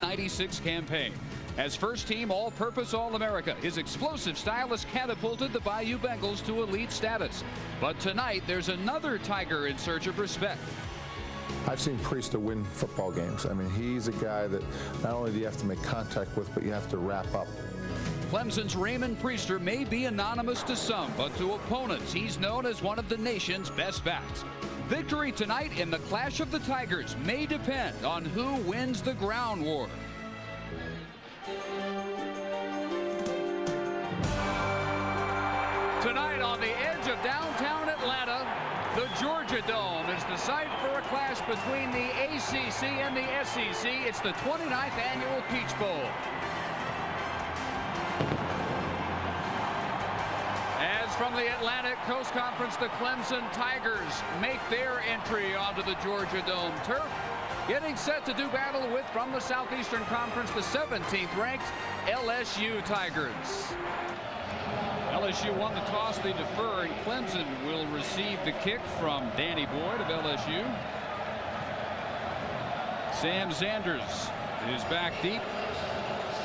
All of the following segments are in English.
96 campaign. As first-team all-purpose All-America, his explosive style has catapulted the Bayou Bengals to elite status. But tonight, there's another Tiger in search of respect. I've seen Priester win football games. I mean, he's a guy that not only do you have to make contact with, but you have to wrap up. Clemson's Raymond Priester may be anonymous to some, but to opponents, he's known as one of the nation's best backs. Victory tonight in the Clash of the Tigers may depend on who wins the ground war. Tonight on the edge of downtown Atlanta, the Georgia Dome is the site for a clash between the ACC and the SEC. It's the 29th annual Peach Bowl. As from the Atlantic Coast Conference, the Clemson Tigers make their entry onto the Georgia Dome turf, getting set to do battle with, from the Southeastern Conference, the 17th ranked LSU Tigers. LSU won the toss, they defer, and Clemson will receive the kick from Danny Boyd of LSU. Sam Zanders is back deep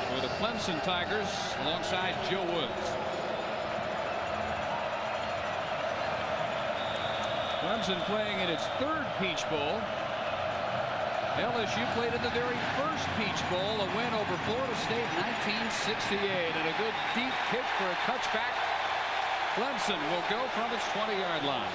for the Clemson Tigers alongside Joe Woods. Clemson playing in its third Peach Bowl. LSU played in the very first Peach Bowl, a win over Florida State in 1968, and a good deep kick for a touchback. Clemson will go from its 20-yard line.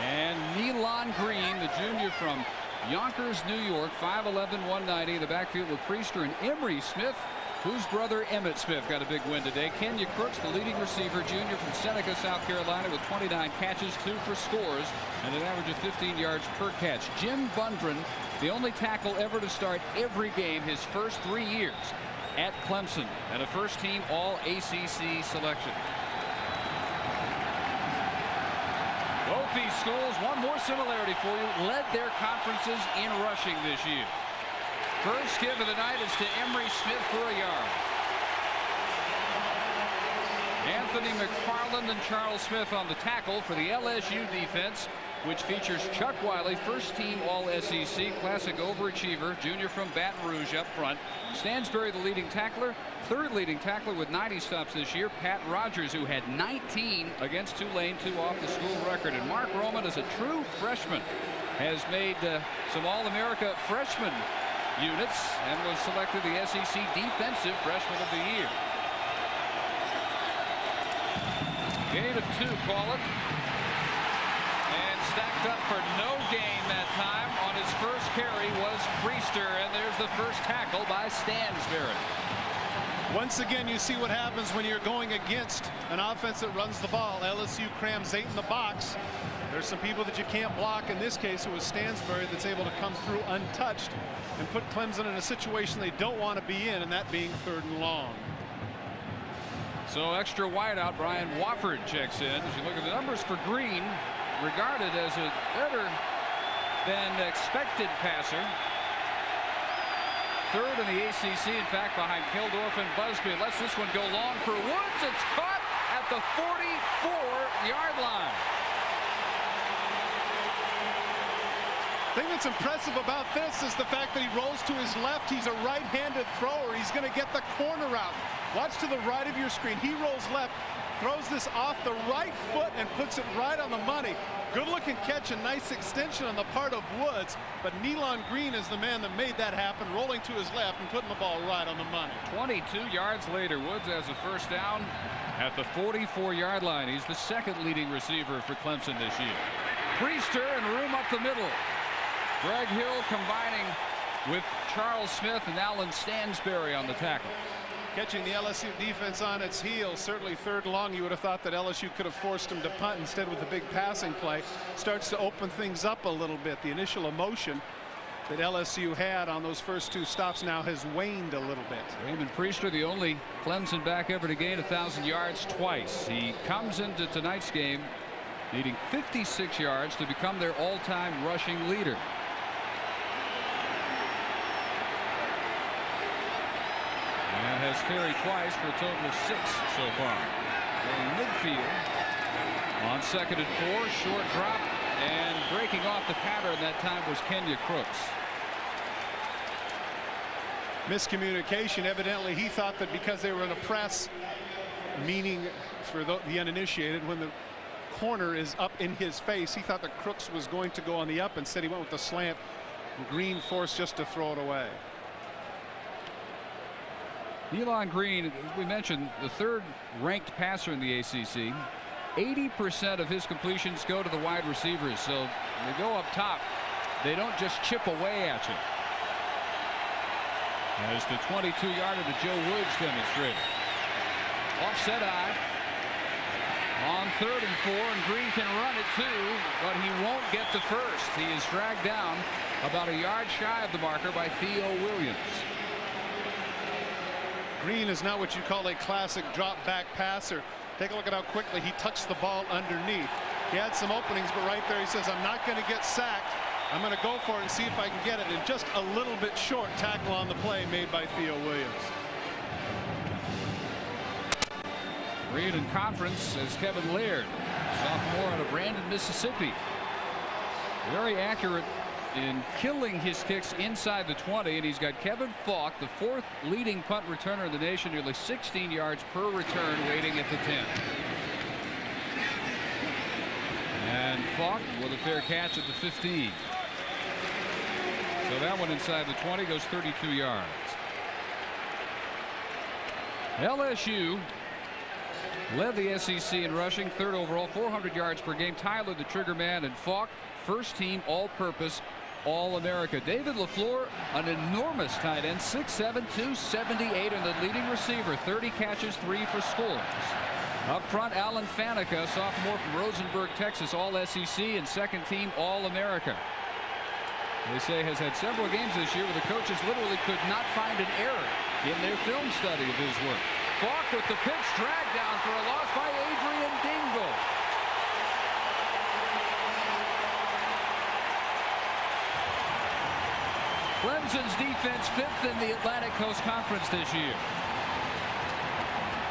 And Nealon Green, the junior from Yonkers, New York, 5'11", 190, in the backfield with Priester and Emery Smith, whose brother Emmitt Smith got a big win today. Kenya Crooks, the leading receiver, junior from Seneca, South Carolina, with 29 catches, 2 for scores, and an average of 15 yards per catch. Jim Bundren, the only tackle ever to start every game his first 3 years at Clemson, and a first-team All-ACC selection. Both these schools, one more similarity for you, led their conferences in rushing this year. First give of the night is to Emery Smith for a yard. Anthony McFarland and Charles Smith on the tackle for the LSU defense, which features Chuck Wiley, first-team All-SEC, classic overachiever, junior from Baton Rouge up front. Stansbury, the leading tackler, third leading tackler with 90 stops this year. Pat Rogers, who had 19 against Tulane, 2 off the school record. And Mark Roman, as a true freshman, has made some All-America freshman units and was selected the SEC Defensive Freshman of the Year. Gain of 2, call it. And stacked up for no gain that time on his first carry was Priester, and there's the first tackle by Stansbury. Once again, you see what happens when you're going against an offense that runs the ball. LSU crams 8 in the box. There's some people that you can't block. In this case, it was Stansbury that's able to come through untouched and put Clemson in a situation they don't want to be in, and that being 3rd and long. So extra wideout, Brian Wofford checks in. As you look at the numbers for Green, regarded as a better than expected passer. 3rd in the ACC, in fact, behind Kildorf and Busby. Lets this one go long for Woods. It's caught at the 44-yard line. The thing that's impressive about this is the fact that he rolls to his left. He's a right-handed thrower. He's going to get the corner out. Watch to the right of your screen. He rolls left, throws this off the right foot and puts it right on the money. Good-looking catch, a nice extension on the part of Woods, but Nealon Green is the man that made that happen, rolling to his left and putting the ball right on the money. 22 yards later, Woods has a first down at the 44-yard line. He's the 2nd leading receiver for Clemson this year. Priester and room up the middle. Greg Hill combining with Charles Smith and Alan Stansbury on the tackle. Catching the LSU defense on its heels, certainly 3rd long. You would have thought that LSU could have forced him to punt. Instead, with the big passing play, starts to open things up a little bit. The initial emotion that LSU had on those first 2 stops now has waned a little bit. Raymond Priester, the only Clemson back ever to gain 1,000 yards twice. He comes into tonight's game needing 56 yards to become their all-time rushing leader. And has carried twice for a total of 6 so far. In midfield on 2nd and 4, short drop, and breaking off the pattern that time was Kenya Crooks. miscommunication. Evidently, he thought that because they were in a press, meaning for the uninitiated, when the corner is up in his face, he thought that Crooks was going to go on the up. Instead, he went with the slant. Green forced just to throw it away. Elon Green, as we mentioned, the third-ranked passer in the ACC. 80% of his completions go to the wide receivers, so they go up top. They don't just chip away at you. As the 22-yarder to Joe Woods demonstrated. Offset eye. On 3rd and 4, and Green can run it too, but he won't get to first. He is dragged down about a yard shy of the marker by Theo Williams. Green is not what you call a classic drop back passer. Take a look at how quickly he touched the ball underneath. He had some openings, but right there he says, I'm not going to get sacked. I'm going to go for it and see if I can get it. And just a little bit short tackle on the play made by Theo Williams. Green in conference as Kevin Laird, sophomore out of Brandon, Mississippi. Very accurate in killing his kicks inside the 20, and he's got Kevin Falk, the 4th leading punt returner in the nation, nearly 16 yards per return, waiting at the 10. And Falk with a fair catch at the 15. So that one inside the 20 goes 32 yards. LSU led the SEC in rushing, 3rd overall, 400 yards per game. Tyler, the trigger man, and Falk, first team all-purpose All-America. David LaFleur, an enormous tight end, 6'7", 278, and the leading receiver, 30 catches, 3 for scores. Up front, Alan Faneca, sophomore from Rosenberg, Texas, all-SEC and 2nd team All-America. They say has had several games this year where the coaches literally could not find an error in their film study of his work. Falk with the pitch, dragged down for a loss by Adrian Dingle. Clemson's defense 5th in the Atlantic Coast Conference this year.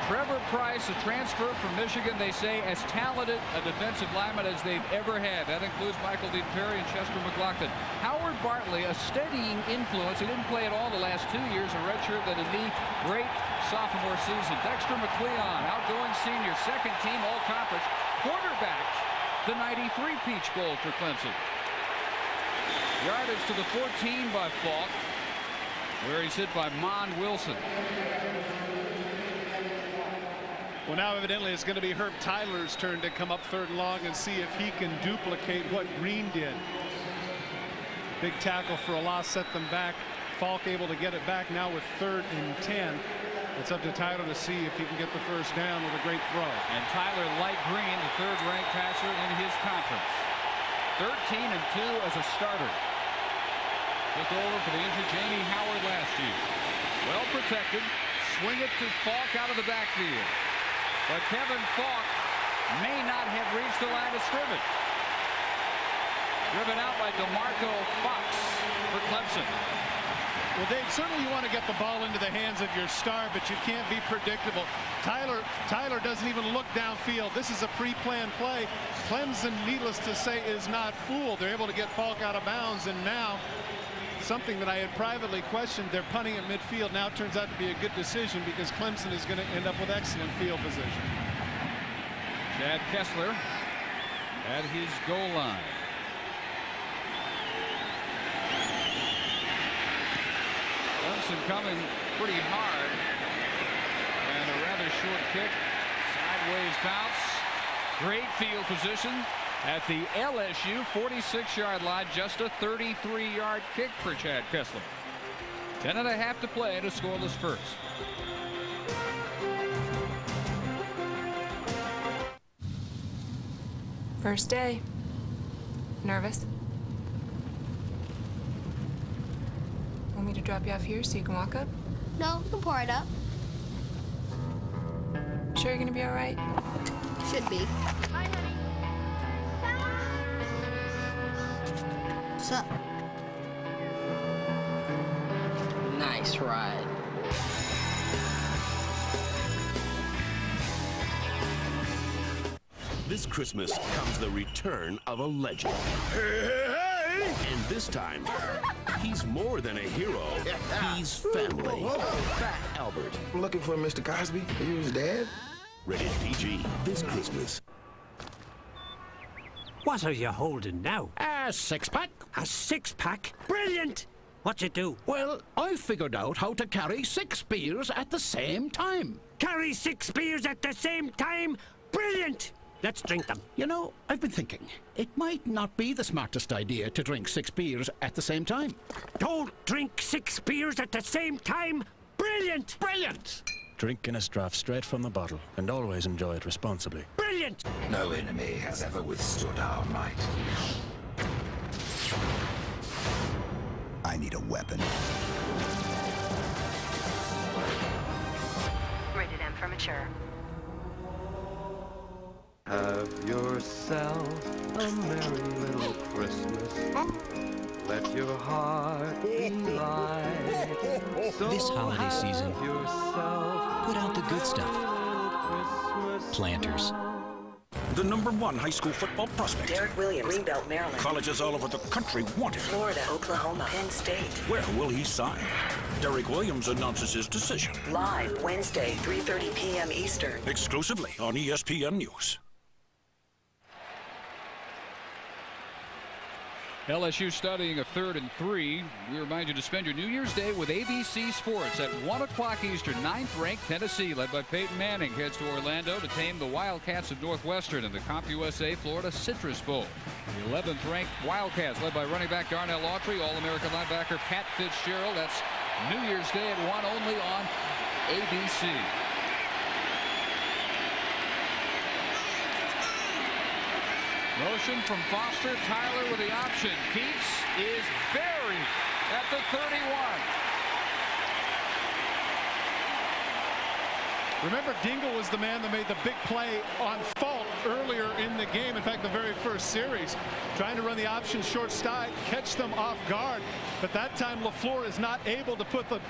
Trevor Price, a transfer from Michigan, they say as talented a defensive lineman as they've ever had. That includes Michael Dean Perry and Chester McLaughlin. Howard Bartley, a steadying influence. He didn't play at all the last 2 years, a redshirt, then a knee. Great sophomore season. Dexter McLeon, outgoing senior, 2nd team all-conference. Quarterback, the '93 Peach Bowl for Clemson. Yardage to the 14 by Falk, where he's hit by Mon Wilson. Well, now evidently it's going to be Herb Tyler's turn to come up 3rd and long and see if he can duplicate what Green did. Big tackle for a loss, set them back. Falk able to get it back now with 3rd and 10. It's up to Tyler to see if he can get the first down with a great throw. And Tyler, like Green, the 3rd-ranked passer in his conference. 13 and 2 as a starter. Took over for the injured Jamie Howard last year. Well protected. Swing it to Falk out of the backfield. But Kevin Falk may not have reached the line of scrimmage. Driven out by DeMarco Fox for Clemson. Well, Dave, certainly you want to get the ball into the hands of your star, but you can't be predictable. Tyler doesn't even look downfield. This is a pre-planned play. Clemson, needless to say, is not fooled. They're able to get Falk out of bounds, and now something that I had privately questioned, they're punting at midfield, now turns out to be a good decision because Clemson is going to end up with excellent field position. Chad Kessler at his goal line. Clemson coming pretty hard, and a rather short kick, sideways bounce, great field position at the LSU 46-yard line. Just a 33-yard kick for Chad Kessler. 10.5 to play to scoreless first. First day. Nervous? Want me to drop you off here so you can walk up? No, you can pour it up. Sure you're gonna be all right? Should be. Bye, honey. What's up? Nice ride. This Christmas comes the return of a legend. And this time, He's more than a hero. He's family. Fat Albert. I'm looking for Mr. Cosby. Are you his dad? Rated PG this Christmas. What are you holding now? A six-pack. A six-pack? Brilliant! What's it do? Well, I figured out how to carry 6 beers at the same time. Carry 6 beers at the same time? Brilliant! Let's drink them. You know, I've been thinking, it might not be the smartest idea to drink 6 beers at the same time. Don't drink 6 beers at the same time? Brilliant! Brilliant! Drink Guinness draft straight from the bottle, and always enjoy it responsibly. Brilliant! No enemy has ever withstood our might. I need a weapon. Rated M for mature. Have yourself a merry little Christmas. Let your heart be light. So this holiday season, put out the good stuff. Planters. The #1 high school football prospect. Derek Williams, Greenbelt, Maryland. Colleges all over the country want him. Florida, Oklahoma, Penn State. Where will he sign? Derek Williams announces his decision. Live Wednesday, 3:30 p.m. Eastern. Exclusively on ESPN News. LSU studying a 3rd and 3. We remind you to spend your New Year's Day with ABC Sports at 1 o'clock Eastern. 9th-ranked Tennessee, led by Peyton Manning, heads to Orlando to tame the Wildcats of Northwestern in the CompUSA Florida Citrus Bowl. The 11th-ranked Wildcats, led by running back Darnell Autry, All-American linebacker Pat Fitzgerald. That's New Year's Day at 1 only on ABC. Motion from Foster. Tyler with the option. Keeps is buried at the 31. Remember, Dingle was the man that made the big play on fault earlier in the game. In fact, the very first series, trying to run the option short side, catch them off guard. But that time, LaFleur is not able to put the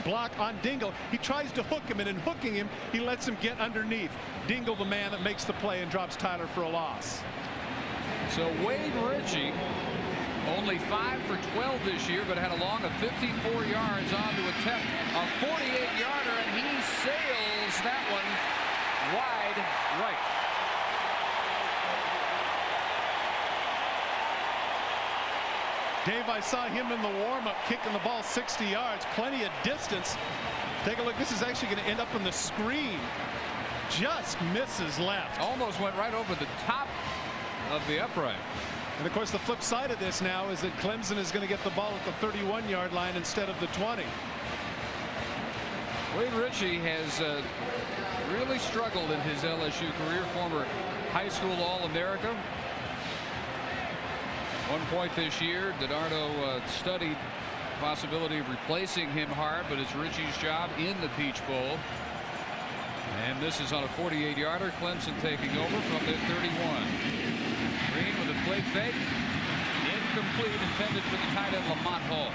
block on Dingle. He tries to hook him, and in hooking him, he lets him get underneath. Dingle, the man that makes the play and drops Tyler for a loss. So Wade Ritchie, only 5 for 12 this year, but had a long of 54 yards on to attempt a 48-yarder, and he sails that one wide right. Dave, I saw him in the warm-up kicking the ball 60 yards, plenty of distance. Take a look. This is actually going to end up on the screen. Just misses left. Almost went right over the top of the upright. And of course, the flip side of this now is that Clemson is going to get the ball at the 31-yard line instead of the 20. Wade Ritchie has really struggled in his LSU career. Former high school All-America. One point this year, DiNardo studied the possibility of replacing him hard, but it's Ritchie's job in the Peach Bowl. And this is on a 48-yarder. Clemson taking over from their 31. Green with a play fake. Incomplete, intended for the tight end Lamont Hall.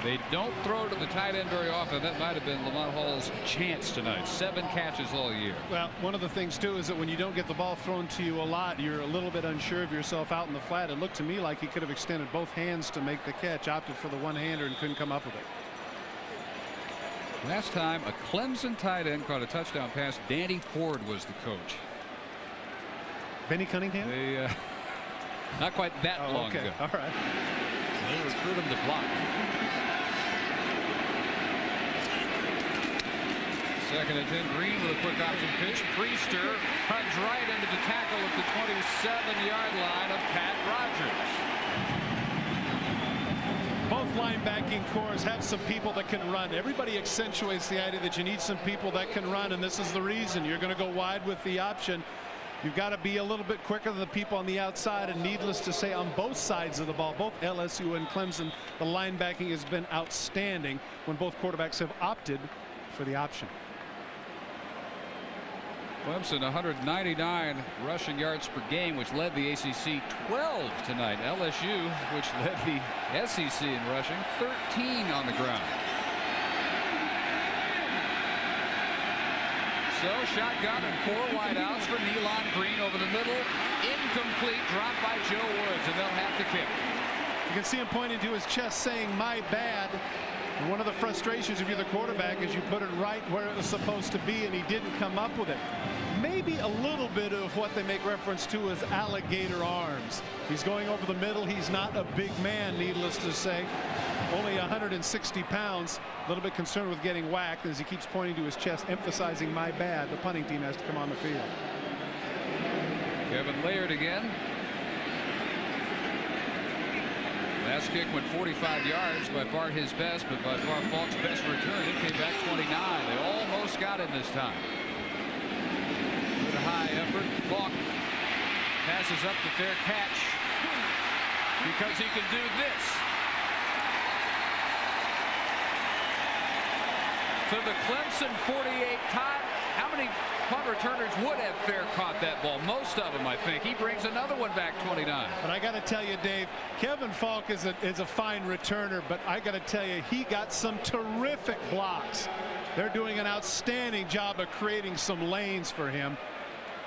They don't throw to the tight end very often. That might have been Lamont Hall's chance tonight. 7 catches all year. Well, one of the things, too, is that when you don't get the ball thrown to you a lot, you're a little bit unsure of yourself out in the flat. It looked to me like he could have extended both hands to make the catch, opted for the one-hander and couldn't come up with it. Last time a Clemson tight end caught a touchdown pass, Danny Ford was the coach. Benny Cunningham? They, not quite that long ago. All right. They recruit him to block. Second and 10. Green with a quick option pitch. Priester runs right into the tackle at the 27-yard line of Pat Rogers. Both linebacking cores have some people that can run. Everybody accentuates the idea that you need some people that can run, and this is the reason. You're going to go wide with the option. You've got to be a little bit quicker than the people on the outside, and needless to say, on both sides of the ball, both LSU and Clemson, the linebacking has been outstanding when both quarterbacks have opted for the option. Clemson 199 rushing yards per game, which led the ACC 12 tonight. LSU, which led the SEC in rushing, 13 on the ground. So shotgun and 4 wideouts for Nealon Green over the middle. Incomplete, dropped by Joe Woods, and they'll have to kick. You can see him pointing to his chest saying, "My bad." And one of the frustrations if you're the quarterback is you put it right where it was supposed to be, and he didn't come up with it. Maybe a little bit of what they make reference to as alligator arms. He's going over the middle. He's not a big man, needless to say. Only 160 pounds. A little bit concerned with getting whacked as he keeps pointing to his chest, emphasizing "my bad." The punting team has to come on the field. Kevin Laird again. Last kick went 45 yards, by far his best, but by far Falk's best return. It came back 29. They almost got him this time. Good high effort. Falk passes up the fair catch because he can do this. To the Clemson 48 time. How many punt returners would have fair caught that ball? Most of them, I think. He brings another one back 29. But I got to tell you, Dave, Kevin Falk is a fine returner, but I got to tell you, he got some terrific blocks. They're doing an outstanding job of creating some lanes for him.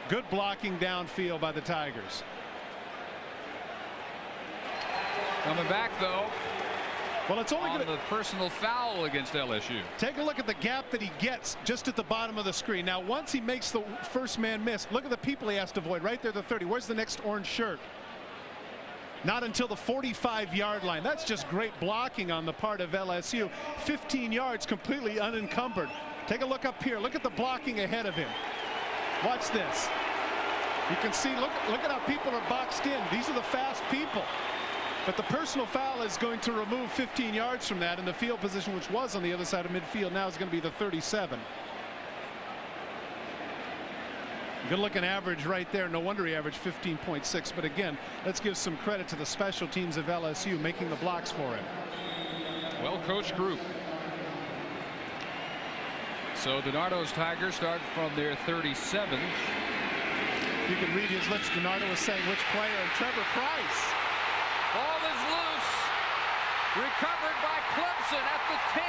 Good blocking downfield by the Tigers. Coming back, though. Well, it's only on the personal foul against LSU. Take a look at the gap that he gets just at the bottom of the screen. Now, once he makes the first man miss, look at the people he has to avoid. Right there, the 30. Where's the next orange shirt? Not until the 45-yard line. That's just great blocking on the part of LSU. 15 yards completely unencumbered. Take a look up here. Look at the blocking ahead of him. Watch this. You can see, look at how people are boxed in. These are the fast people. But the personal foul is going to remove 15 yards from that, and the field position, which was on the other side of midfield, now is going to be the 37. Good looking average right there. No wonder he averaged 15.6. But again, let's give some credit to the special teams of LSU making the blocks for him. Well-coached group. So DiNardo's Tigers start from their 37. You can read his lips. DiNardo was saying which player, and Trevor Price. Ball is loose. Recovered by Clemson at the 10.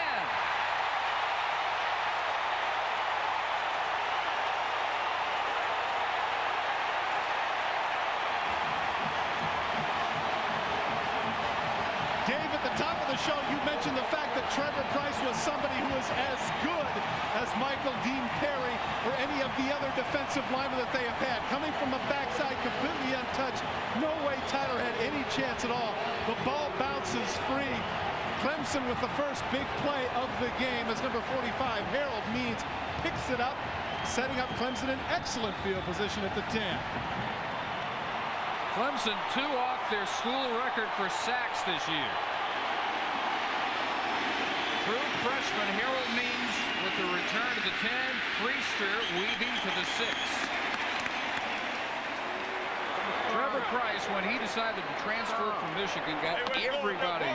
Dave, at the top of the show, you mentioned the fact that Trevor Price was somebody who was as good as Michael Dean Perry or any of the other defensive linemen that they have had. Coming from the backside, completely untouched. No way Tyler had any chance at all. The ball bounces free. Clemson with the first big play of the game as number 45, Harold Means, picks it up, setting up Clemson in excellent field position at the 10. Clemson 2 off their school record for sacks this year. True freshman Harold Means with the return to the 10. Priester weaving to the 6. Trevor Price, when he decided to transfer from Michigan, got everybody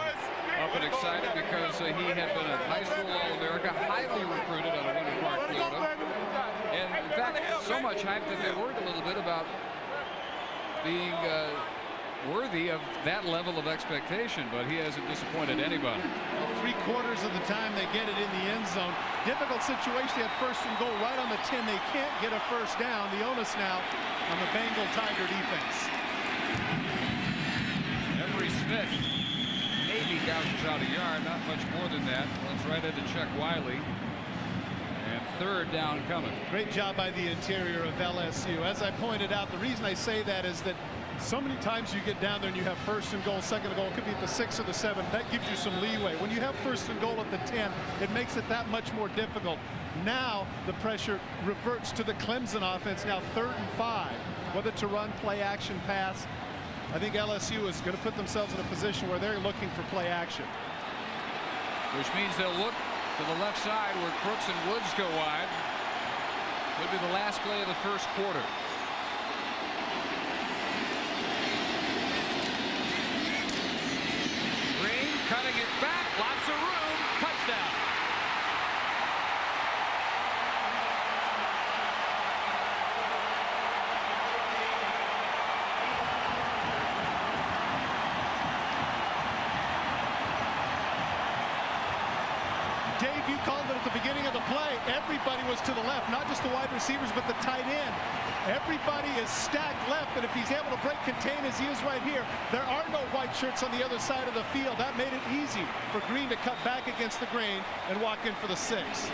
up and excited because he had been a high school All-America, highly recruited out of Winter Park, Florida. And in fact, so much hype that they worried a little bit about being worthy of that level of expectation, but he hasn't disappointed anybody. Well, 3/4 of the time they get it in the end zone. Difficult situation. They have first and goal right on the 10. They can't get a first down. The onus now on the Bengal Tiger defense. Emery Smith maybe gouges out a yard, not much more than that. Runs right into Chuck Wiley. And third down coming. Great job by the interior of LSU. As I pointed out, the reason I say that is that so many times you get down there and you have first and goal, second and goal. It could be at the 6 or the 7. That gives you some leeway. When you have first and goal at the 10, it makes it that much more difficult. Now the pressure reverts to the Clemson offense. Now 3rd and 5. Whether to run, play action, pass. I think LSU is going to put themselves in a position where they're looking for play action. Which means they'll look to the left side where Crooks and Woods go wide. Could be the last play of the first quarter. Green cutting it back. Lots of room. Touchdown. Dave, you called it at the beginning of the play. Everybody was to the left, not just the wide receivers, but the tight end. Everybody is stacked left, and if he's able to break contain as he is right here, there are no white shirts on the other side of the field. That made it easy for Green to cut back against the grain and walk in for the 6.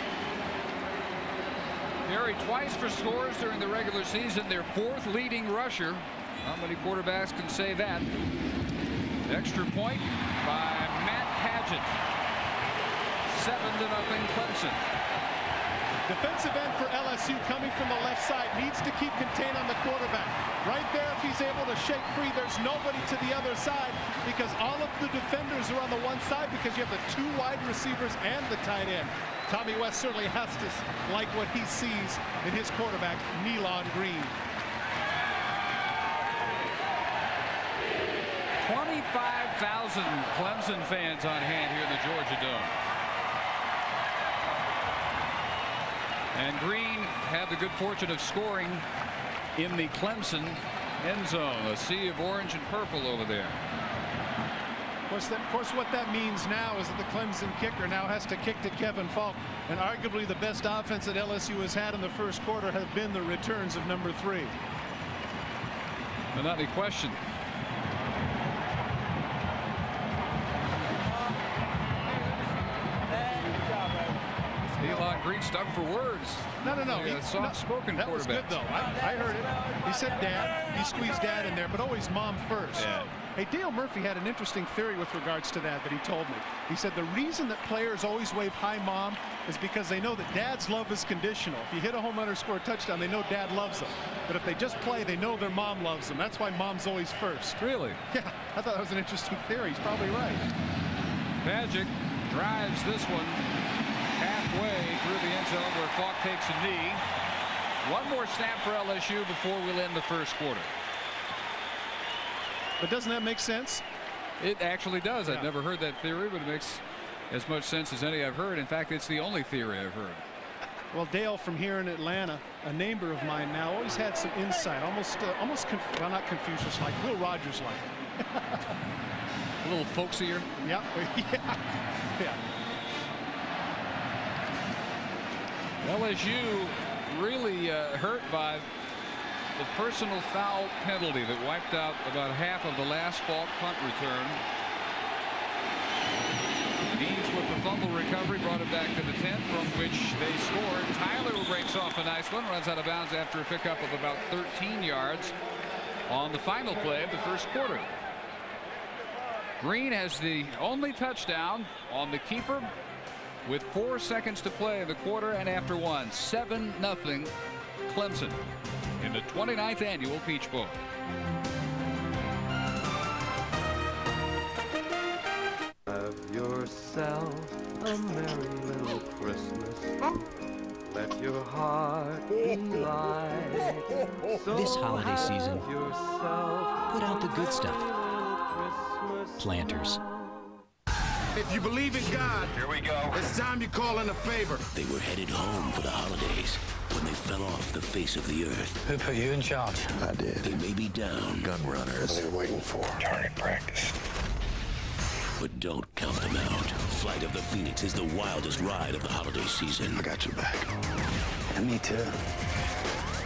Carried twice for scores during the regular season, their 4th leading rusher. How many quarterbacks can say that? Extra point by Matt Paget. 7-0 Clemson. Defensive end for LSU coming from the left side needs to keep contained on the quarterback. Right there, if he's able to shake free, there's nobody to the other side because all of the defenders are on the one side because you have the 2 wide receivers and the tight end. Tommy West certainly has to like what he sees in his quarterback, Nealon Green. 25,000 Clemson fans on hand here in the Georgia Dome. And Green had the good fortune of scoring in the Clemson end zone. A sea of orange and purple over there. Of course, what that means now is that the Clemson kicker now has to kick to Kevin Falk. And arguably the best offense that LSU has had in the first quarter have been the returns of number 3. Not any question. Nealon Green stuck for words. No. Soft-spoken that was good, though. I heard it. He said dad. He squeezed dad in there, but always mom first. Yeah. Hey, Dale Murphy had an interesting theory with regards to that he told me. He said the reason that players always wave hi, mom, is because they know that dad's love is conditional. If you hit a home run or score a touchdown, they know dad loves them. But if they just play, they know their mom loves them. That's why mom's always first. Really? Yeah, I thought that was an interesting theory. He's probably right. Magic drives this one halfway through the end zone where Falk takes a knee. One more snap for LSU before we'll end the first quarter. But doesn't that make sense? It actually does. Yeah. I've never heard that theory, but it makes as much sense as any I've heard. In fact, it's the only theory I've heard. Well, Dale from here in Atlanta, a neighbor of mine now, always had some insight, well, not Confucius like, Will Rogers like. A little folksier. Yeah. Yeah. LSU really hurt by the personal foul penalty that wiped out about half of the last Falk punt return. Deans with the fumble recovery brought it back to the 10, from which they scored. Tyler breaks off a nice one, runs out of bounds after a pickup of about 13 yards on the final play of the first quarter. Green has the only touchdown on the keeper with 4 seconds to play in the quarter, and after one, 7-0 Clemson in the 29th annual Peach Bowl. Have yourself a merry little Christmas. Let your heart be light. So This holiday season, put out the good stuff. Planters. If you believe in God, here we go. It's time you call in a favor. They were headed home for the holidays when they fell off the face of the earth. Who put you in charge? I did. They may be down. Gun runners. They were waiting for target practice. But don't count them out. Flight of the Phoenix is the wildest ride of the holiday season. I got your back. And me too.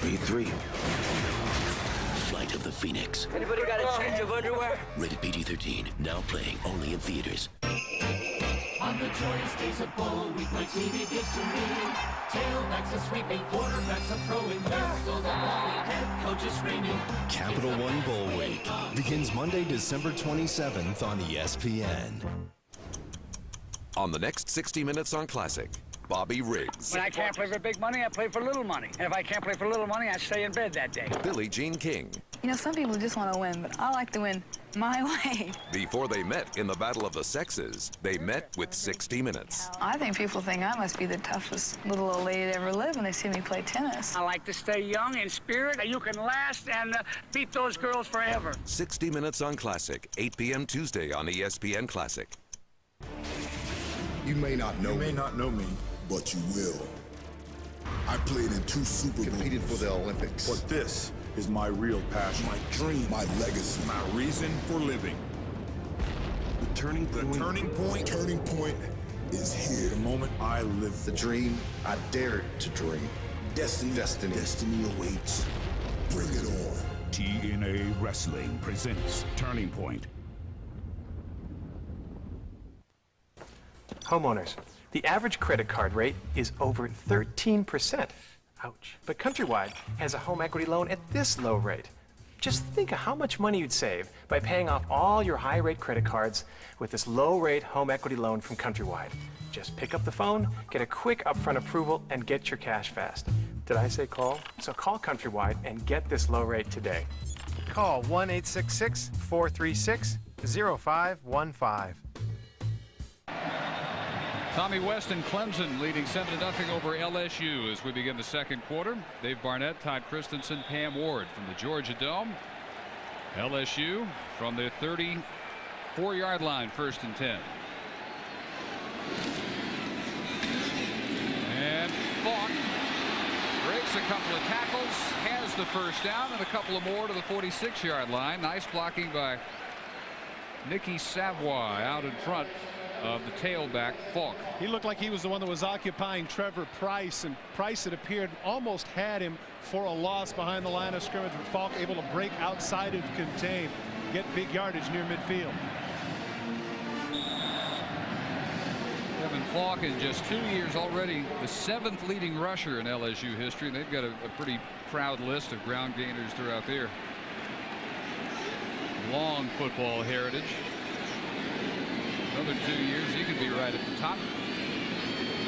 Me 3. Flight of the Phoenix. Anybody got a change of underwear? Rated PG-13. Now playing only in theaters. On the joyous days of bowl week, my TV gets to me. Tailbacks are sweeping, quarterbacks are throwing, missiles are falling, head coaches screaming. Capital One Bowl Week begins Monday, December 27th on ESPN. On the next 60 Minutes on Classic, Bobby Riggs. When I can't play for big money, I play for little money. And if I can't play for little money, I stay in bed that day. Billie Jean King. You know, some people just want to win, but I like to win my way. Before they met in the Battle of the Sexes, they met with 60 Minutes. I think people think I must be the toughest little old lady to ever live when they see me play tennis. I like to stay young in spirit, and you can last and beat those girls forever. 60 Minutes on Classic, 8 p.m. Tuesday on ESPN Classic. You may not know me, but you will. I played in 2 Super Bowls. Competed for the Olympics. But this is my real passion. My dream. My legacy. My reason for living. The turning point is here. The moment I live for. The dream I dared to dream. Destiny awaits. Bring it on. TNA Wrestling presents Turning Point. Homeowners, the average credit card rate is over 13%. Ouch. But Countrywide has a home equity loan at this low rate. Just think of how much money you'd save by paying off all your high-rate credit cards with this low-rate home equity loan from Countrywide. Just pick up the phone, get a quick upfront approval, and get your cash fast. Did I say call? So call Countrywide and get this low rate today. Call 1-866-436-0515. Tommy West and Clemson leading 7-0 over LSU as we begin the second quarter. Dave Barnett, Todd Christensen, Pam Ward from the Georgia Dome. LSU from their 34-yard line, 1st and 10. And Falk breaks a couple of tackles, has the first down, and a couple of more to the 46-yard line. Nice blocking by Nicky Savoy out in front of the tailback Falk. He looked like he was the one that was occupying Trevor Price, and Price, it appeared, almost had him for a loss behind the line of scrimmage, but Falk able to break outside of contain, get big yardage near midfield. Kevin Falk in just 2 years already the 7th leading rusher in LSU history. They've got a pretty proud list of ground gainers throughout their long football heritage. Another 2 years, he could be right at the top,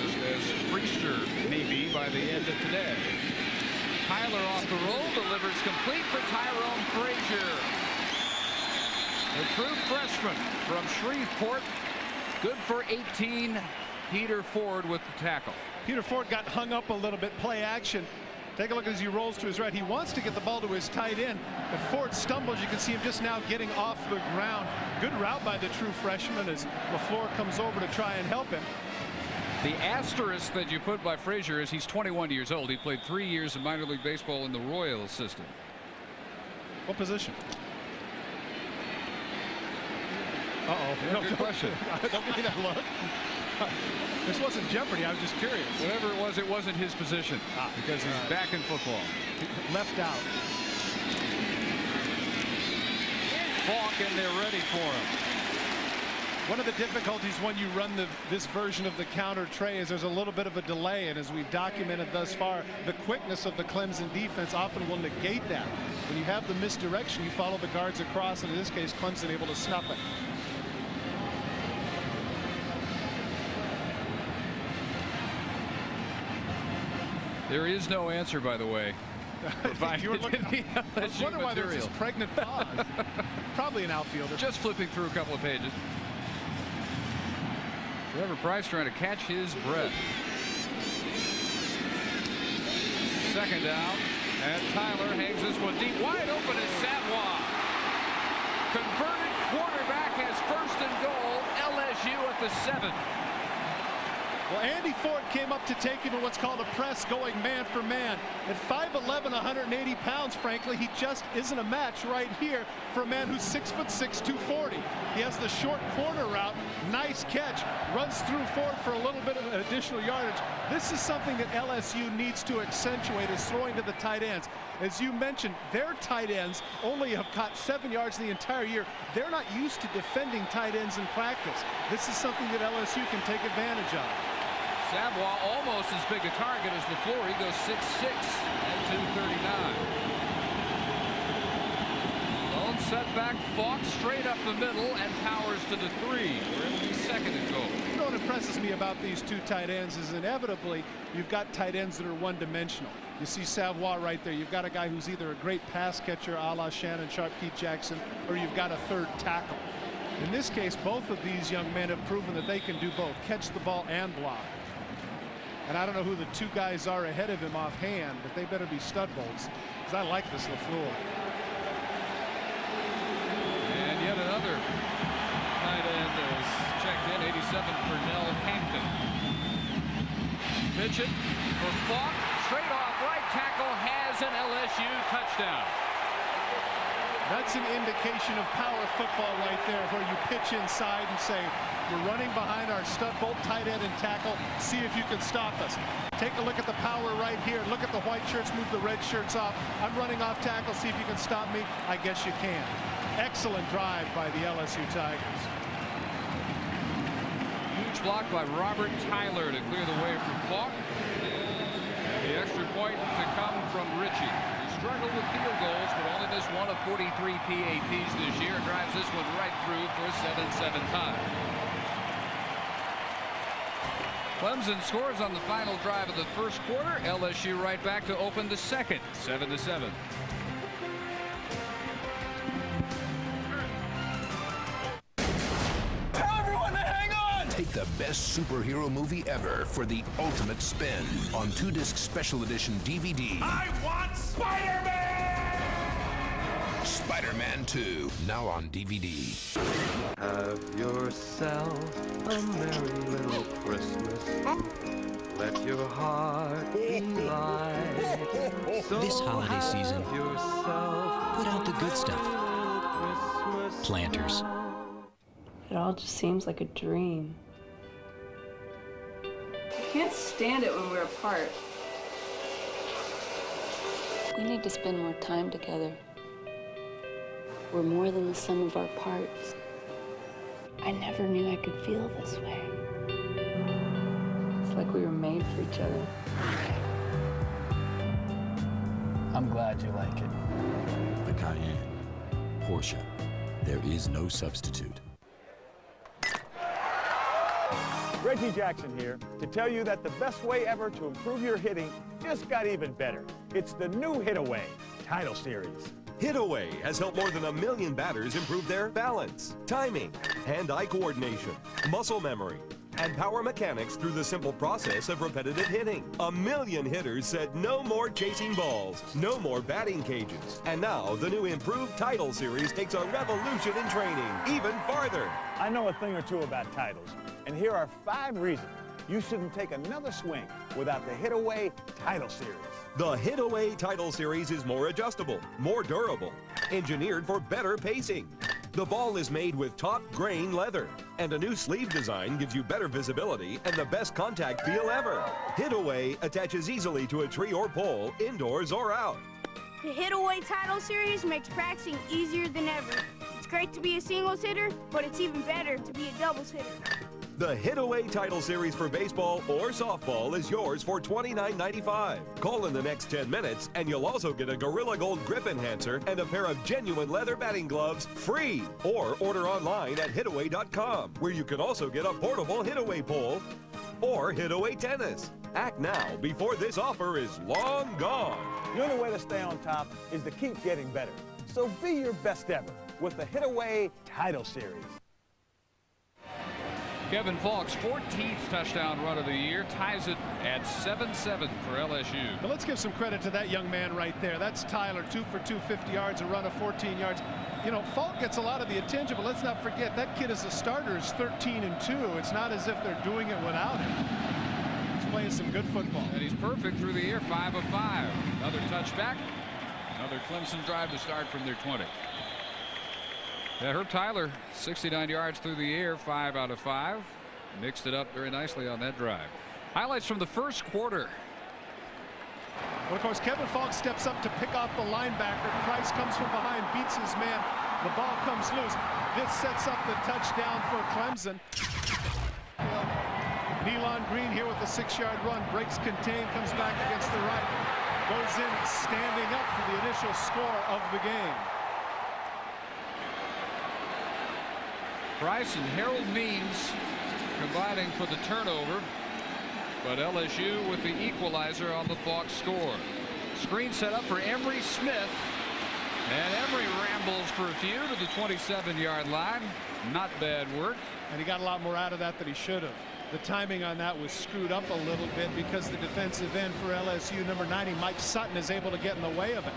just as Priester may be by the end of today. Tyler off the roll, delivers complete for Tyrone Frazier. The true freshman from Shreveport, good for 18. Peter Ford with the tackle. Peter Ford got hung up a little bit, play action. Take a look as he rolls to his right. He wants to get the ball to his tight end, but Ford stumbles. You can see him just now getting off the ground. Good route by the true freshman as LaFleur comes over to try and help him. The asterisk that you put by Frazier is he's 21 years old. He played 3 years in minor league baseball in the Royals system. What position? Uh-oh. No, Good question. I don't mean that look. This wasn't Jeopardy. I was just curious. Whatever it wasn't his position because he's back in football. Left out. Falk in there ready for him. One of the difficulties when you run this version of the counter tray is there's a little bit of a delay, and as we've documented thus far, the quickness of the Clemson defense often will negate that. When you have the misdirection, you follow the guards across, and in this case, Clemson able to snuff it. There is no answer, by the way. You were looking, I was wondering why there's this pregnant pause. Probably an outfielder. Just flipping through a couple of pages. Trevor Price trying to catch his breath. 2nd down, and Tyler hangs this one deep. Wide open is Savoy. Converted quarterback has 1st and goal. LSU at the 7. Well, Andy Ford came up to take him in what's called a press, going man for man. At 5'11", 180 pounds, frankly, he just isn't a match right here for a man who's 6'6", 240. He has the short corner route, nice catch, runs through Ford for a little bit of additional yardage. This is something that LSU needs to accentuate, is throwing to the tight ends. As you mentioned, their tight ends only have caught 7 yards the entire year. They're not used to defending tight ends in practice. This is something that LSU can take advantage of. Savoy almost as big a target as LaFleur. He goes 6'6" at 239. Lone setback, Falk straight up the middle and powers to the 3. We're in the 2nd and goal. You know what impresses me about these two tight ends is inevitably you've got tight ends that are one-dimensional. You see Savoy right there. You've got a guy who's either a great pass catcher a la Shannon Sharp, Keith Jackson, or you've got a 3rd tackle. In this case, both of these young men have proven that they can do both, catch the ball and block. And I don't know who the 2 guys are ahead of him offhand, but they better be stud bolts, because I like this LaFleur. And yet another tight end is checked in, 87, Pernell Hampton. Pitch it for Falk, straight off right tackle, has an LSU touchdown. That's an indication of power football right there, where you pitch inside and say, we're running behind our stud bolt tight end and tackle. See if you can stop us. Take a look at the power right here. Look at the white shirts, move the red shirts off. I'm running off tackle. See if you can stop me. I guess you can. Excellent drive by the LSU Tigers. Huge block by Robert Tyler to clear the way for Falk. The extra point to come from Ritchie. Struggled with field goals, but only missed 1 of 43 PATs this year. Drives this one right through for a 7-7 tie. Clemson scores on the final drive of the first quarter. LSU right back to open the second, 7-7. Take the best superhero movie ever for the ultimate spin on 2-disc special edition DVD. I want Spider-Man! Spider-Man 2, now on DVD. Have yourself a merry little Christmas. Let your heart be light. So This holiday season, yourself put out the good stuff. Planters. It all just seems like a dream. I can't stand it when we're apart. We need to spend more time together. We're more than the sum of our parts. I never knew I could feel this way. It's like we were made for each other. I'm glad you like it. The Cayenne. Porsche. There is no substitute. Reggie Jackson here to tell you that the best way ever to improve your hitting just got even better. It's the new Hit Away Title Series. Hit Away has helped more than 1 million batters improve their balance, timing, hand-eye coordination, muscle memory, and power mechanics through the simple process of repetitive hitting. 1 million hitters said no more chasing balls, no more batting cages. And now the new improved Title Series takes a revolution in training even farther. I know a thing or two about titles, and here are 5 reasons you shouldn't take another swing without the Hit Away Title Series. The Hit Away Title Series is more adjustable, more durable, engineered for better pacing. The ball is made with top grain leather, and a new sleeve design gives you better visibility and the best contact feel ever. Hit Away attaches easily to a tree or pole, indoors or out. The Hit Away Title Series makes practicing easier than ever. It's great to be a singles hitter, but it's even better to be a doubles hitter. The Hit Away Title Series for baseball or softball is yours for $29.95. Call in the next 10 minutes and you'll also get a Gorilla Gold grip enhancer and a pair of genuine leather batting gloves free. Or order online at hitaway.com, where you can also get a portable Hit Away pole or Hit Away tennis. Act now before this offer is long gone. The only way to stay on top is to keep getting better. So be your best ever with the Hit Away Title Series. Kevin Falk's 14th touchdown run of the year ties it at 7-7 for LSU. But let's give some credit to that young man right there. That's Tyler, 2 for 2, 50 yards, a run of 14 yards. You know, Falk gets a lot of the attention, but let's not forget that kid as a starter is 13-2. It's not as if they're doing it without him. He's playing some good football. And he's perfect through the air, 5 of 5. Another touchback. Another Clemson drive to start from their 20. Yeah, Herb Tyler, 69 yards through the air, 5 out of 5. Mixed it up very nicely on that drive. Highlights from the first quarter. Well, of course, Kevin Falk steps up to pick off the linebacker. Price comes from behind, beats his man. The ball comes loose. This sets up the touchdown for Clemson. Nealon Green here with a 6-yard run. Breaks contain, comes back against the right. Goes in standing up for the initial score of the game. Price and Harold Means combining for the turnover, but LSU with the equalizer on the Falk score. Screen set up for Emery Smith, and Emery rambles for a few to the 27-yard line. Not bad work. And he got a lot more out of that than he should have. The timing on that was screwed up a little bit because the defensive end for LSU, number 90, Mike Sutton, is able to get in the way of it.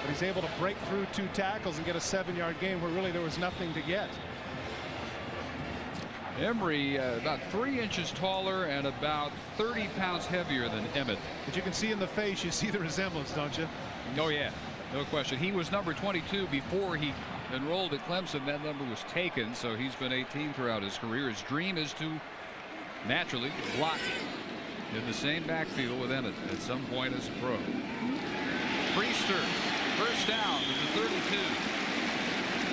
But he's able to break through 2 tackles and get a 7-yard gain where really there was nothing to get. Emery about 3 inches taller and about 30 pounds heavier than Emmett. But you can see in the face, you see the resemblance, don't you? Oh, yeah. No question. He was number 22 before he enrolled at Clemson. That number was taken, so he's been 18 throughout his career. His dream is to naturally block in the same backfield with Emmett at some point as a pro. Priester, first down to the 32.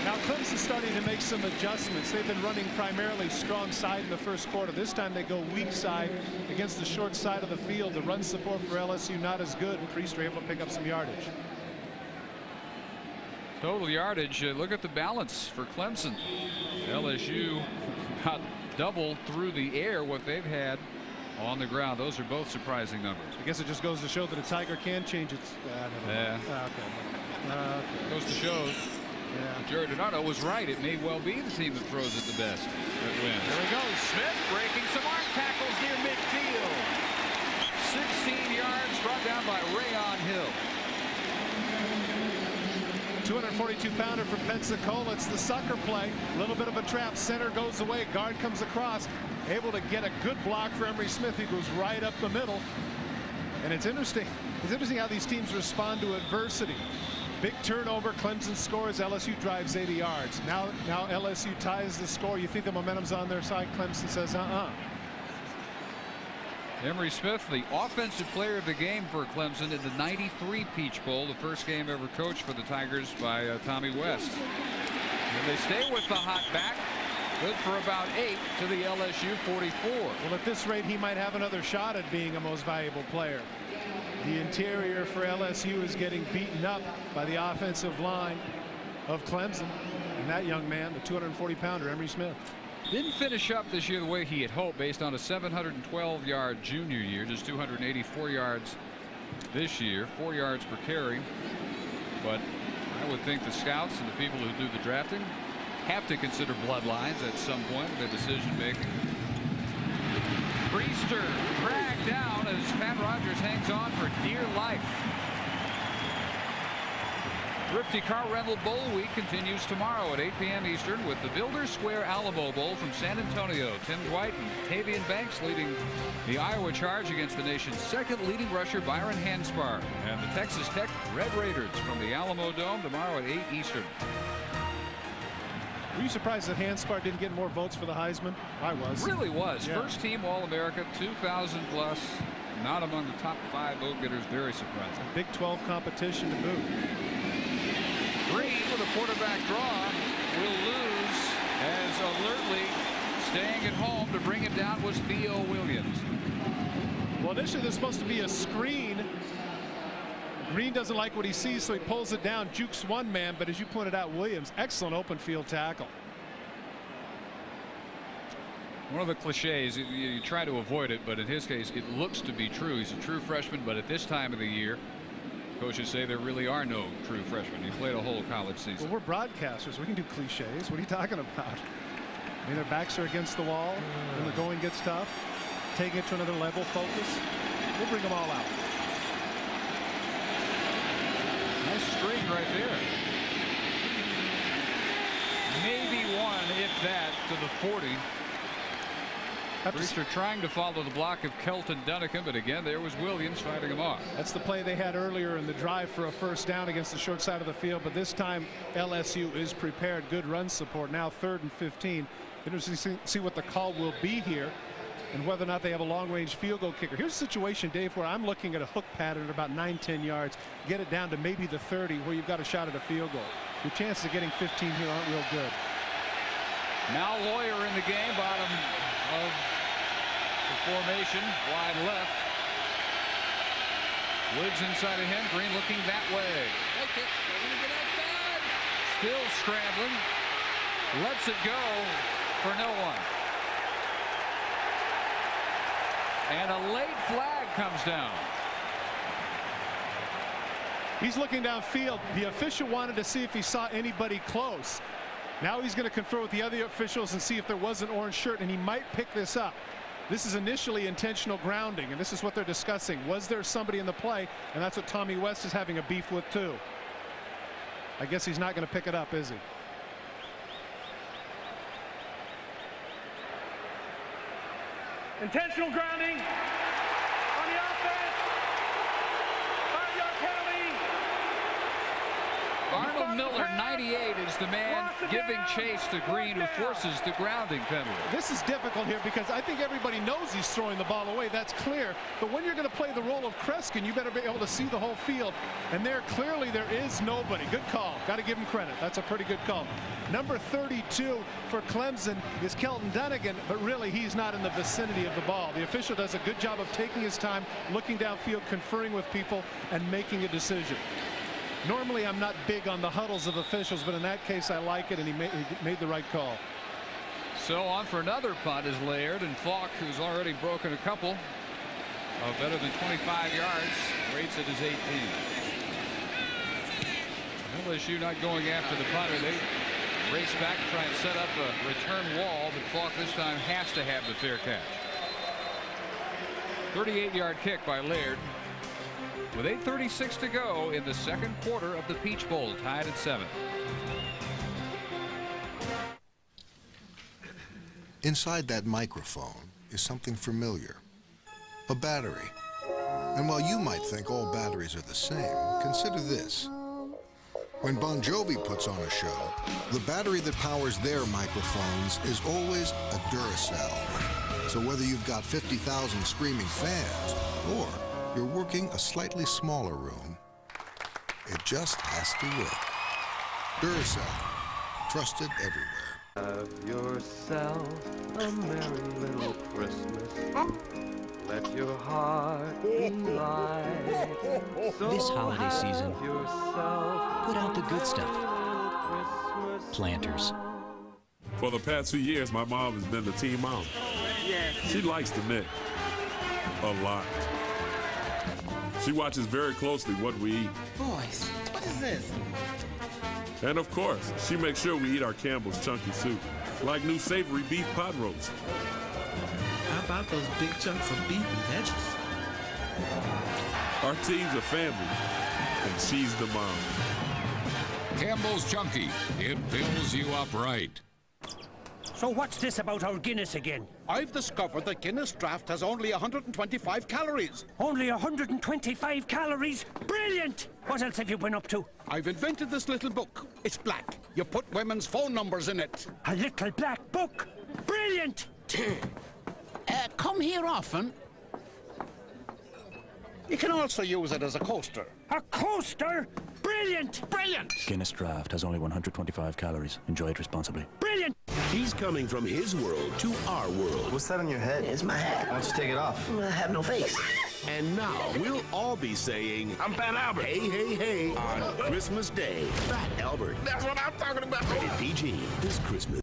Now Clemson's starting to make some adjustments. They've been running primarily strong side in the first quarter. This time they go weak side against the short side of the field. The run support for LSU not as good. Priester able to pick up some yardage. Total yardage, look at the balance for Clemson. LSU got double through the air what they've had on the ground. Those are both surprising numbers. I guess it just goes to show that a Tiger can change its. Goes to show. Jerry Donato was right. It may well be the team that throws it the best that wins. There he goes. Smith breaking some arm tackles near midfield. 16 yards brought down by Rayon Hill. 242-pounder from Pensacola. It's the sucker play. A little bit of a trap. Center goes away. Guard comes across. Able to get a good block for Emery Smith. He goes right up the middle. And it's interesting. It's interesting how these teams respond to adversity. Big turnover. Clemson scores. LSU drives 80 yards. Now LSU ties the score. You think the momentum's on their side? Clemson says, Emery Smith, the offensive player of the game for Clemson in the '93 Peach Bowl, the first game ever coached for the Tigers by Tommy West. And they stay with the hot back. Good for about 8 to the LSU 44. Well, at this rate, he might have another shot at being a most valuable player. The interior for LSU is getting beaten up by the offensive line of Clemson. And that young man, the 240-pounder, Emery Smith. Didn't finish up this year the way he had hoped based on a 712-yard junior year, just 284 yards this year, 4 yards per carry. But I would think the scouts and the people who do the drafting have to consider bloodlines at some point in their decision making. Priester dragged down as Pat Rogers hangs on for dear life. Thrifty Car Rental Bowl Week continues tomorrow at 8 p.m. Eastern with the Builder Square Alamo Bowl from San Antonio. Tim Dwight and Tavian Banks leading the Iowa Charge against the nation's second leading rusher Byron Hanspar. And the Texas Tech Red Raiders from the Alamo Dome tomorrow at 8 Eastern. Were you surprised that Hanspar didn't get more votes for the Heisman? I was. Really was. Yeah. First team All-America, 2,000 plus. Not among the top 5 vote getters. Very surprising. Big 12 competition to boot. Green with a quarterback draw will lose as alertly staying at home to bring it down was Theo Williams. Well, initially there's supposed to be a screen. Green doesn't like what he sees, so he pulls it down, jukes one man, but as you pointed out, Williams, excellent open field tackle. One of the cliches, you try to avoid it, but in his case it looks to be true. He's a true freshman, but at this time of the year coaches say there really are no true freshmen. He played a whole college season. Well, we're broadcasters. We can do cliches. What are you talking about? I mean, their backs are against the wall when the going gets tough. Taking it to another level, focus. We'll bring them all out. Nice string right there. Maybe one, if that, to the 40. Priester trying to follow the block of Kelton Dunnican, but again, there was Williams fighting him off. That's the play they had earlier in the drive for a first down against the short side of the field, but this time LSU is prepared. Good run support. Now 3rd and 15. Interesting to see what the call will be here and whether or not they have a long-range field goal kicker. Here's a situation, Dave, where I'm looking at a hook pattern at about 9-10 yards. Get it down to maybe the 30 where you've got a shot at a field goal. Your chances of getting 15 here aren't real good. Now Lawyer in the game, bottom of the formation, wide left. Woods inside of him. Green looking that way. Still scrambling. Lets it go for no one. And a late flag comes down. He's looking downfield. The official wanted to see if he saw anybody close. Now he's going to confer with the other officials and see if there was an orange shirt, and he might pick this up. This is initially intentional grounding, and this is what they're discussing. Was there somebody in the play? And that's what Tommy West is having a beef with too. I guess he's not going to pick it up, is he? Intentional grounding on the offense. 5-yard penalty. Taylor, 98, is the man giving chase to Green, who forces the grounding penalty. This is difficult here because I think everybody knows he's throwing the ball away. That's clear. But when you're going to play the role of Kreskin, you better be able to see the whole field. And there, clearly, there is nobody. Good call. Got to give him credit. That's a pretty good call. Number 32 for Clemson is Kelton Dunnigan, but really he's not in the vicinity of the ball. The official does a good job of taking his time, looking downfield, conferring with people, and making a decision. Normally, I'm not big on the huddles of officials, but in that case, I like it, and he made the right call. So on for another punt is Laird, and Falk, who's already broken a couple of better than 25 yards, rates it as 18. LSU not going after the punter. They race back and try and set up a return wall, but Falk this time has to have the fair catch. 38-yard kick by Laird. With 8:36 to go in the second quarter of the Peach Bowl, tied at 7. Inside that microphone is something familiar, a battery. And while you might think all batteries are the same, consider this. When Bon Jovi puts on a show, the battery that powers their microphones is always a Duracell. So whether you've got 50,000 screaming fans or you're working a slightly smaller room, it just has to work. Duracell, trusted everywhere. Have yourself a merry little Christmas. Let your heart be light. So This holiday season, put out the good stuff. Planters. For the past 2 years, my mom has been the team mom. She likes to knit a lot. She watches very closely what we eat. Boys, what is this? And of course, she makes sure we eat our Campbell's chunky soup, like new savory beef pot roast. How about those big chunks of beef and veggies? Our team's a family, and she's the mom. Campbell's Chunky. It fills you up right. So what's this about our Guinness again? I've discovered that Guinness Draft has only 125 calories. Only 125 calories? Brilliant! What else have you been up to? I've invented this little book. It's black. You put women's phone numbers in it. A little black book? Brilliant! Come here often. You can also use it as a coaster. A coaster? Brilliant! Brilliant! Guinness Draft has only 125 calories. Enjoy it responsibly. Brilliant! He's coming from his world to our world. What's that on your head? It's my hat. Why don't you take it off? I have no face. And now we'll all be saying, I'm Fat Albert. Hey, hey, hey, on Christmas Day. Fat Albert. That's what I'm talking about. Rated PG this Christmas.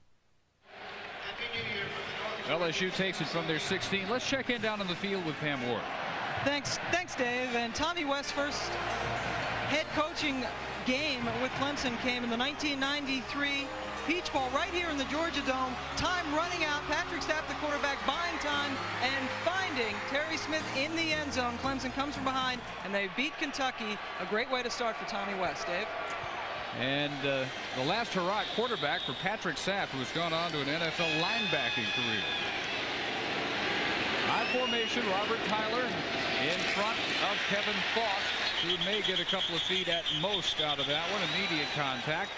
LSU takes it from their 16. Let's check in down on the field with Pam Ward. Thanks, Dave. And Tommy West's first head coaching game with Clemson came in the 1993 Peach Bowl right here in the Georgia Dome. Time running out. Patrick Sapp, the quarterback, buying time and finding Terry Smith in the end zone. Clemson comes from behind, and they beat Kentucky. A great way to start for Tommy West, Dave. And the last hurrah at quarterback for Patrick Sapp, who has gone on to an NFL linebacking career. High formation, Robert Tyler in front of Kevin Falk, who may get a couple of feet at most out of that one. Immediate contact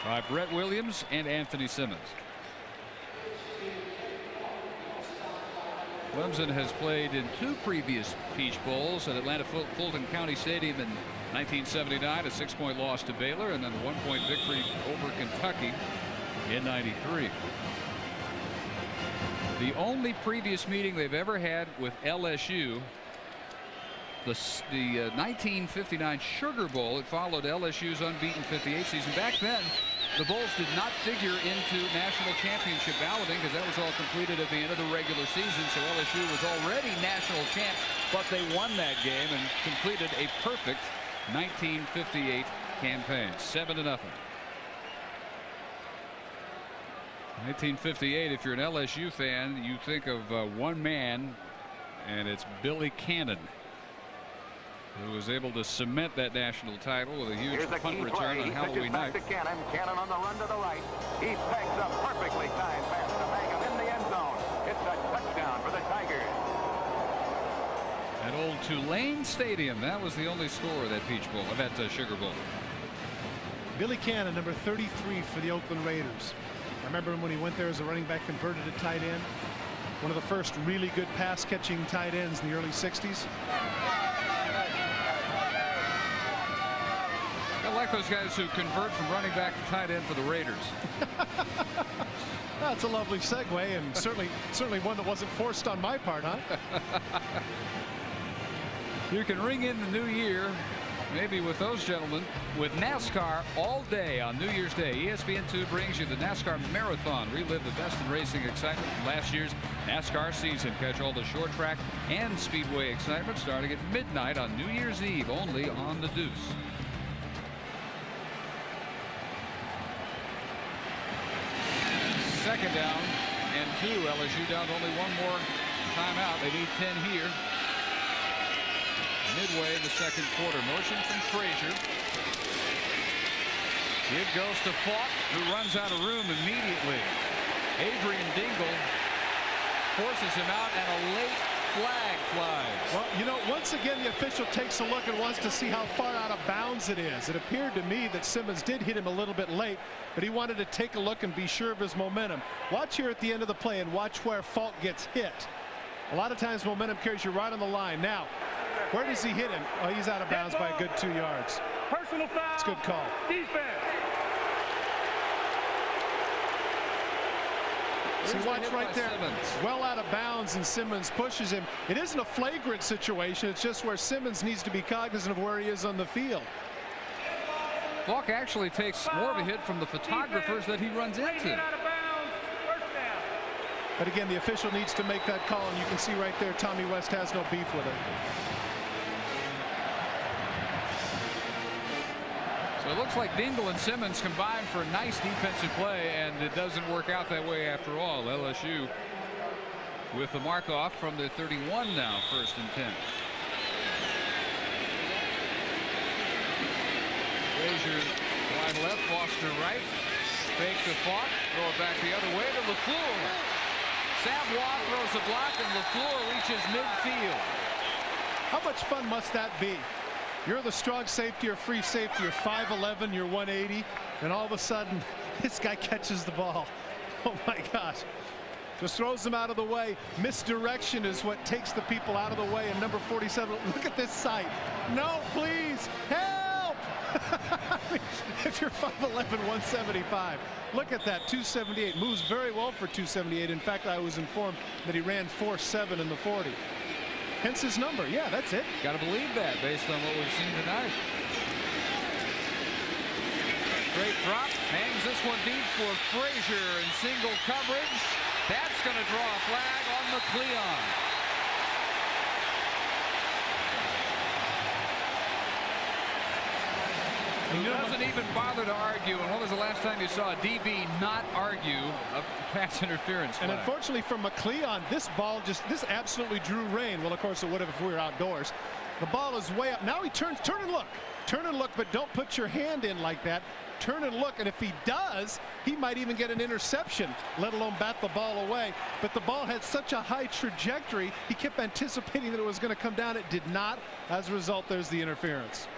by Brett Williams and Anthony Simmons. Clemson has played in 2 previous Peach Bowls at Atlanta Fulton County Stadium in 1979, a 6-point loss to Baylor, and then a 1-point victory over Kentucky in '93. The only previous meeting they've ever had with LSU, the 1959 Sugar Bowl. It followed LSU's unbeaten 58 season. Back then, the Bowls did not figure into national championship balloting because that was all completed at the end of the regular season. So LSU was already national champs, but they won that game and completed a perfect 1958 campaign, 7-0. 1958, if you're an LSU fan, you think of one man, and it's Billy Cannon, who was able to cement that national title with a huge punt return on Halloween night. Cannon on the run to the right. He pegs a perfectly timed pass to bang him in the end zone. It's a touchdown for the Tigers. At old Tulane Stadium, that was the only score of that Peach Bowl, of that Sugar Bowl. Billy Cannon, number 33 for the Oakland Raiders. I remember him when he went there as a running back, converted to tight end. One of the first really good pass catching tight ends in the early 60s. I like those guys who convert from running back to tight end for the Raiders. That's a lovely segue, and certainly one that wasn't forced on my part, huh? You can ring in the new year, maybe with those gentlemen, with NASCAR all day on New Year's Day. ESPN2 brings you the NASCAR Marathon. Relive the best in racing excitement from last year's NASCAR season. Catch all the short track and speedway excitement starting at midnight on New Year's Eve, only on the Deuce. Second down and 2. LSU down to only one more timeout. They need 10 here. Midway in the second quarter. Motion from Frazier. It goes to Falk, who runs out of room immediately. Adrian Dingle forces him out, and a late flag flies. Well, you know, once again the official takes a look and wants to see how far out of bounds it is. It appeared to me that Simmons did hit him a little bit late, but he wanted to take a look and be sure of his momentum. Watch here at the end of the play and watch where Falk gets hit. A lot of times momentum carries you right on the line. Now, where does he hit him? Oh, he's out of bounds by a good 2 yards. Personal foul. It's a good call. Defense. See, watch right there. Well out of bounds, and Simmons pushes him. It isn't a flagrant situation. It's just where Simmons needs to be cognizant of where he is on the field. Falk actually takes more of a hit from the photographers that he runs into. But again, the official needs to make that call, and you can see right there Tommy West has no beef with it. So it looks like Dingle and Simmons combined for a nice defensive play, and it doesn't work out that way after all. LSU with the mark off from the 31 now, 1st and 10. Frazier wide left, Foster right. Fake to Falk, throw it back the other way to LaFleur. Savoie throws a block, and LaFleur reaches midfield. How much fun must that be? You're the strong safety or free safety. You're 5'11", you're 180, and all of a sudden, this guy catches the ball. Oh my gosh. Just throws them out of the way. Misdirection is what takes the people out of the way. And number 47, look at this sight. No, please, help! If you're 5'11", 175, look at that, 278. Moves very well for 278. In fact, I was informed that he ran 4.7 in the 40. Hence his number. Yeah, that's it. Got to believe that based on what we've seen tonight. Great drop. Hangs this one deep for Frazier in single coverage. That's going to draw a flag on McCleon. He doesn't even bother to argue. And when was the last time you saw a DB not argue a pass interference flag? And unfortunately for McCleon, this absolutely drew rain. Well, of course it would have if we were outdoors. The ball is way up. Now he turns, turn and look, but don't put your hand in like that. Turn and look, and if he does, he might even get an interception, let alone bat the ball away. But the ball had such a high trajectory, he kept anticipating that it was going to come down. It did not. As a result, there's the interference.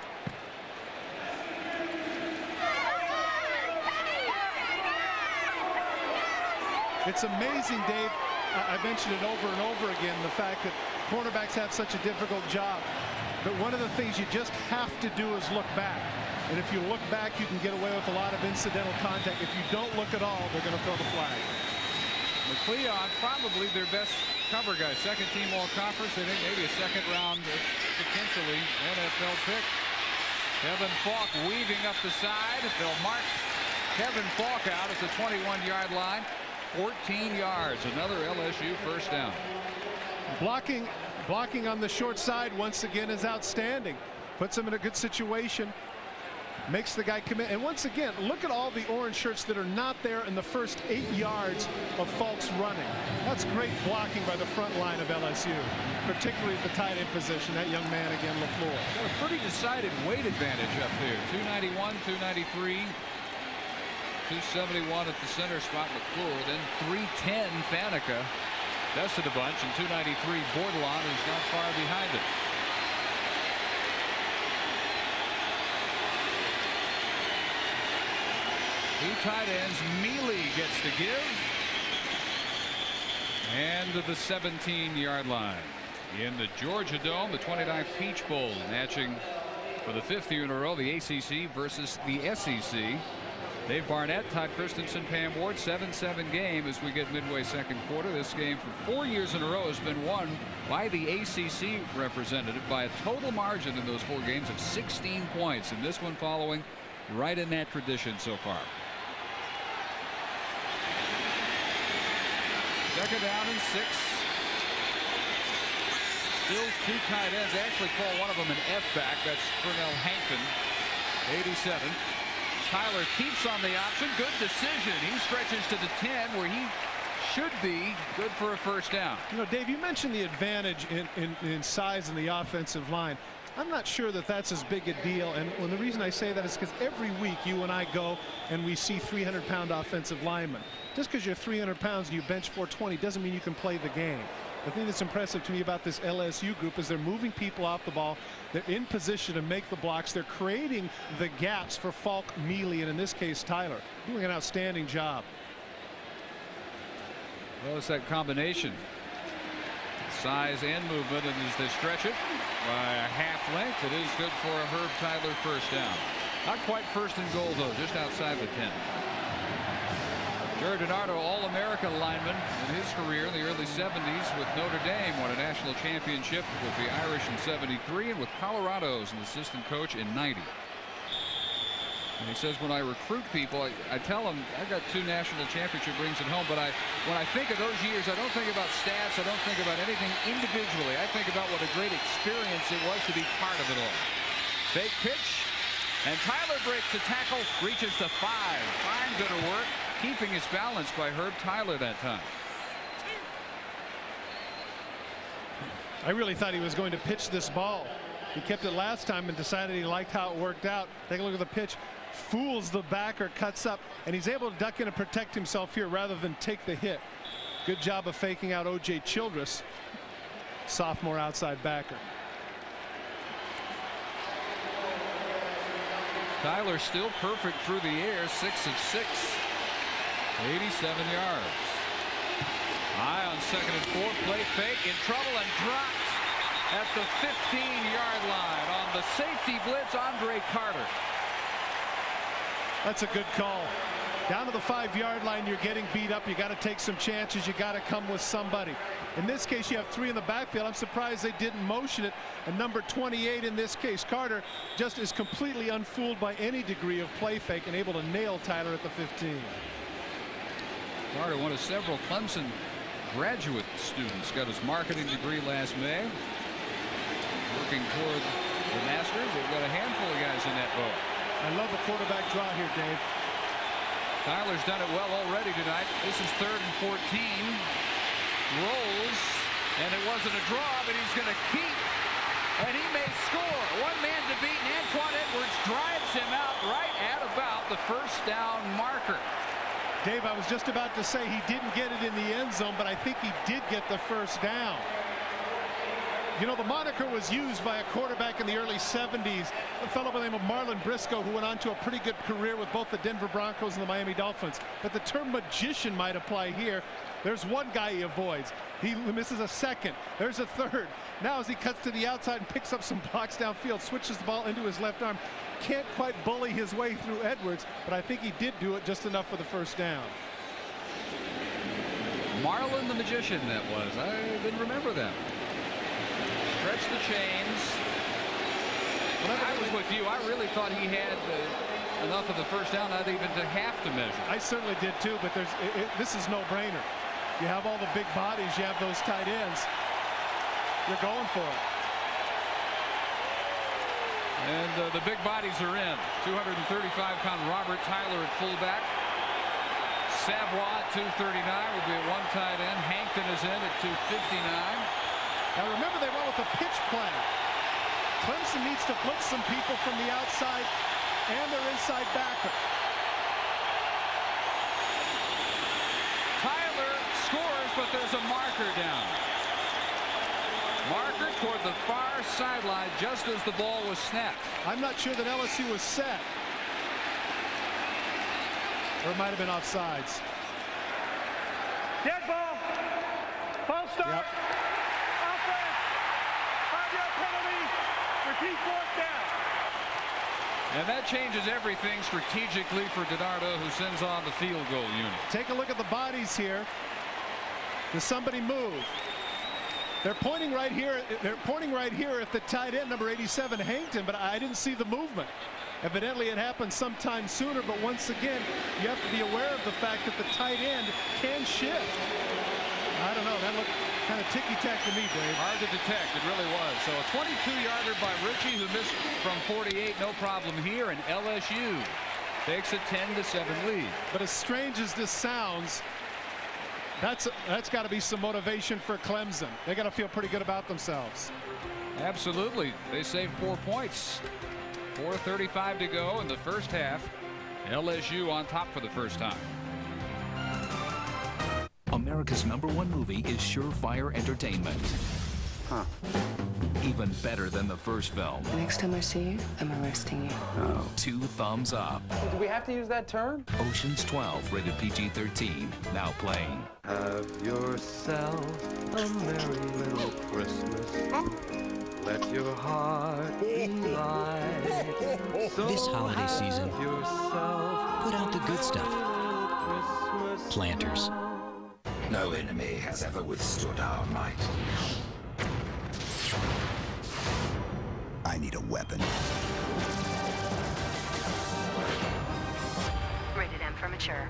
It's amazing, Dave. I mentioned it over and over again, the fact that cornerbacks have such a difficult job. But one of the things you just have to do is look back. And if you look back, you can get away with a lot of incidental contact. If you don't look at all, they're going to throw the flag. McCleon, probably their best cover guy. Second team all-conference. They think maybe a second round, potentially, NFL pick. Kevin Falk weaving up the side. They'll mark Kevin Falk out at the 21-yard line. 14 yards. Another LSU first down. Blocking on the short side once again is outstanding. Puts him in a good situation. Makes the guy commit. And once again, look at all the orange shirts that are not there in the first 8 yards of Falk's running. That's great blocking by the front line of LSU, particularly at the tight end position. That young man again, LaFleur. Got a pretty decided weight advantage up there. 291, 293. 271 at the center spot, McClure. Then 310 Faneca. Dusted a bunch, and 293 Bordelon is not far behind it. Two tight ends. Mealy gets the give. And to the 17-yard line. In the Georgia Dome, the 29th Peach Bowl, matching for the 5th year in a row the ACC versus the SEC. Dave Barnett, Todd Christensen, Pam Ward, 7-7 game as we get midway second quarter. This game for 4 years in a row has been won by the ACC representative by a total margin in those 4 games of 16 points, and this one following right in that tradition so far. Second down and 6. Still two tight ends. They actually call one of them an F-back. That's Fernell Hankton, 87. Tyler keeps on the option. Good decision. He stretches to the 10 where he should be good for a first down. You know, Dave, you mentioned the advantage in size in the offensive line. I'm not sure that that's as big a deal. And the reason I say that is because every week you and I go and we see 300-pound offensive linemen. Just because you're 300 pounds and you bench 420 doesn't mean you can play the game. The thing that's impressive to me about this LSU group is they're moving people off the ball. They're in position to make the blocks. They're creating the gaps for Falk, Mealy, and in this case, Tyler. Doing an outstanding job. Well, it's that combination. Size and movement, and as they stretch it by a half length, it is good for a Herb Tyler first down. Not quite first and goal, though, just outside the 10. Jared Donardo, All-America lineman in his career in the early 70s with Notre Dame, won a national championship with the Irish in 73 and with Colorado as an assistant coach in 90. And he says, when I recruit people, I tell them I got 2 national championship rings at home, but when I think of those years, I don't think about stats. I don't think about anything individually. I think about what a great experience it was to be part of it all. Fake pitch, and Tyler breaks the tackle, reaches to 5. Fine bit of work, keeping his balance by Herb Tyler that time. I really thought he was going to pitch this ball. He kept it last time and decided he liked how it worked out. Take a look at the pitch. Fools the backer, cuts up, and he's able to duck in and protect himself here rather than take the hit. Good job of faking out O.J. Childress, sophomore outside backer. Tyler still perfect through the air, 6 of 6, 87 yards. High on 2nd and 4, play fake, in trouble and dropped at the 15-yard line on the safety blitz. Andre Carter. That's a good call. Down to the 5-yard line, you're getting beat up. You got to take some chances. You got to come with somebody. In this case, you have 3 in the backfield. I'm surprised they didn't motion it. And number 28 in this case, Carter, just is completely unfooled by any degree of play fake and able to nail Tyler at the 15. Carter, one of several Clemson graduate students, got his marketing degree last May. Working toward the Masters. They've got a handful of guys in that boat. I love the quarterback draw here, Dave. Tyler's done it well already tonight. This is 3rd and 14. Rolls, and it wasn't a draw, but he's going to keep, and he may score. One man to beat, and Antoine Edwards drives him out right at about the first down marker. Dave, I was just about to say he didn't get it in the end zone, but I think he did get the first down. You know, the moniker was used by a quarterback in the early 70s, a fellow by the name of Marlon Briscoe, who went on to a pretty good career with both the Denver Broncos and the Miami Dolphins. But the term magician might apply here. There's one guy he avoids. He misses a second. There's a third. Now as he cuts to the outside and picks up some blocks downfield, switches the ball into his left arm. Can't quite bully his way through Edwards, but I think he did do it just enough for the first down. Marlon the Magician, that was. I didn't remember that. Stretch the chains. When I was with you, I really thought he had enough of the first down not even to have to measure. I certainly did too, but this is no-brainer. You have all the big bodies, you have those tight ends. You're going for it. And the big bodies are in. 235-pound Robert Tyler at fullback. Savoie at 239 will be at one tight end. Hankton is in at 259. Now remember, they went with a pitch play. Clemson needs to blitz some people from the outside and their inside backer. Tyler scores, but there's a marker down. Marker toward the far sideline just as the ball was snapped. I'm not sure that LSU was set. Or it might have been offsides. Dead ball. False start. Yep. Offense. 5-yard penalty. Repeat fourth down. And that changes everything strategically for DiNardo, who sends on the field goal unit. Take a look at the bodies here. Does somebody move? They're pointing right here. They're pointing right here at the tight end, number 87, Hankton, but I didn't see the movement. Evidently, it happened sometime sooner, but once again, you have to be aware of the fact that the tight end can shift. I don't know. That looked kind of ticky-tack to me, Dave. Hard to detect. It really was. So a 22-yarder by Ritchie, who missed from 48, no problem here, and LSU takes a 10-7 lead. But as strange as this sounds, that's got to be some motivation for Clemson. They got to feel pretty good about themselves. Absolutely. They saved 4 points. 4:35 to go in the first half. LSU on top for the first time. America's #1 movie is Surefire Entertainment. Huh. Even better than the first film. The next time I see you, I'm arresting you. Oh. 2 thumbs up. Do we have to use that term? Ocean's 12, rated PG-13. Now playing. Have yourself a merry little Christmas. Let your heart be light. So This holiday season, yourself put out the good stuff. Planters. No enemy has ever withstood our might. I need a weapon. Rated M for mature.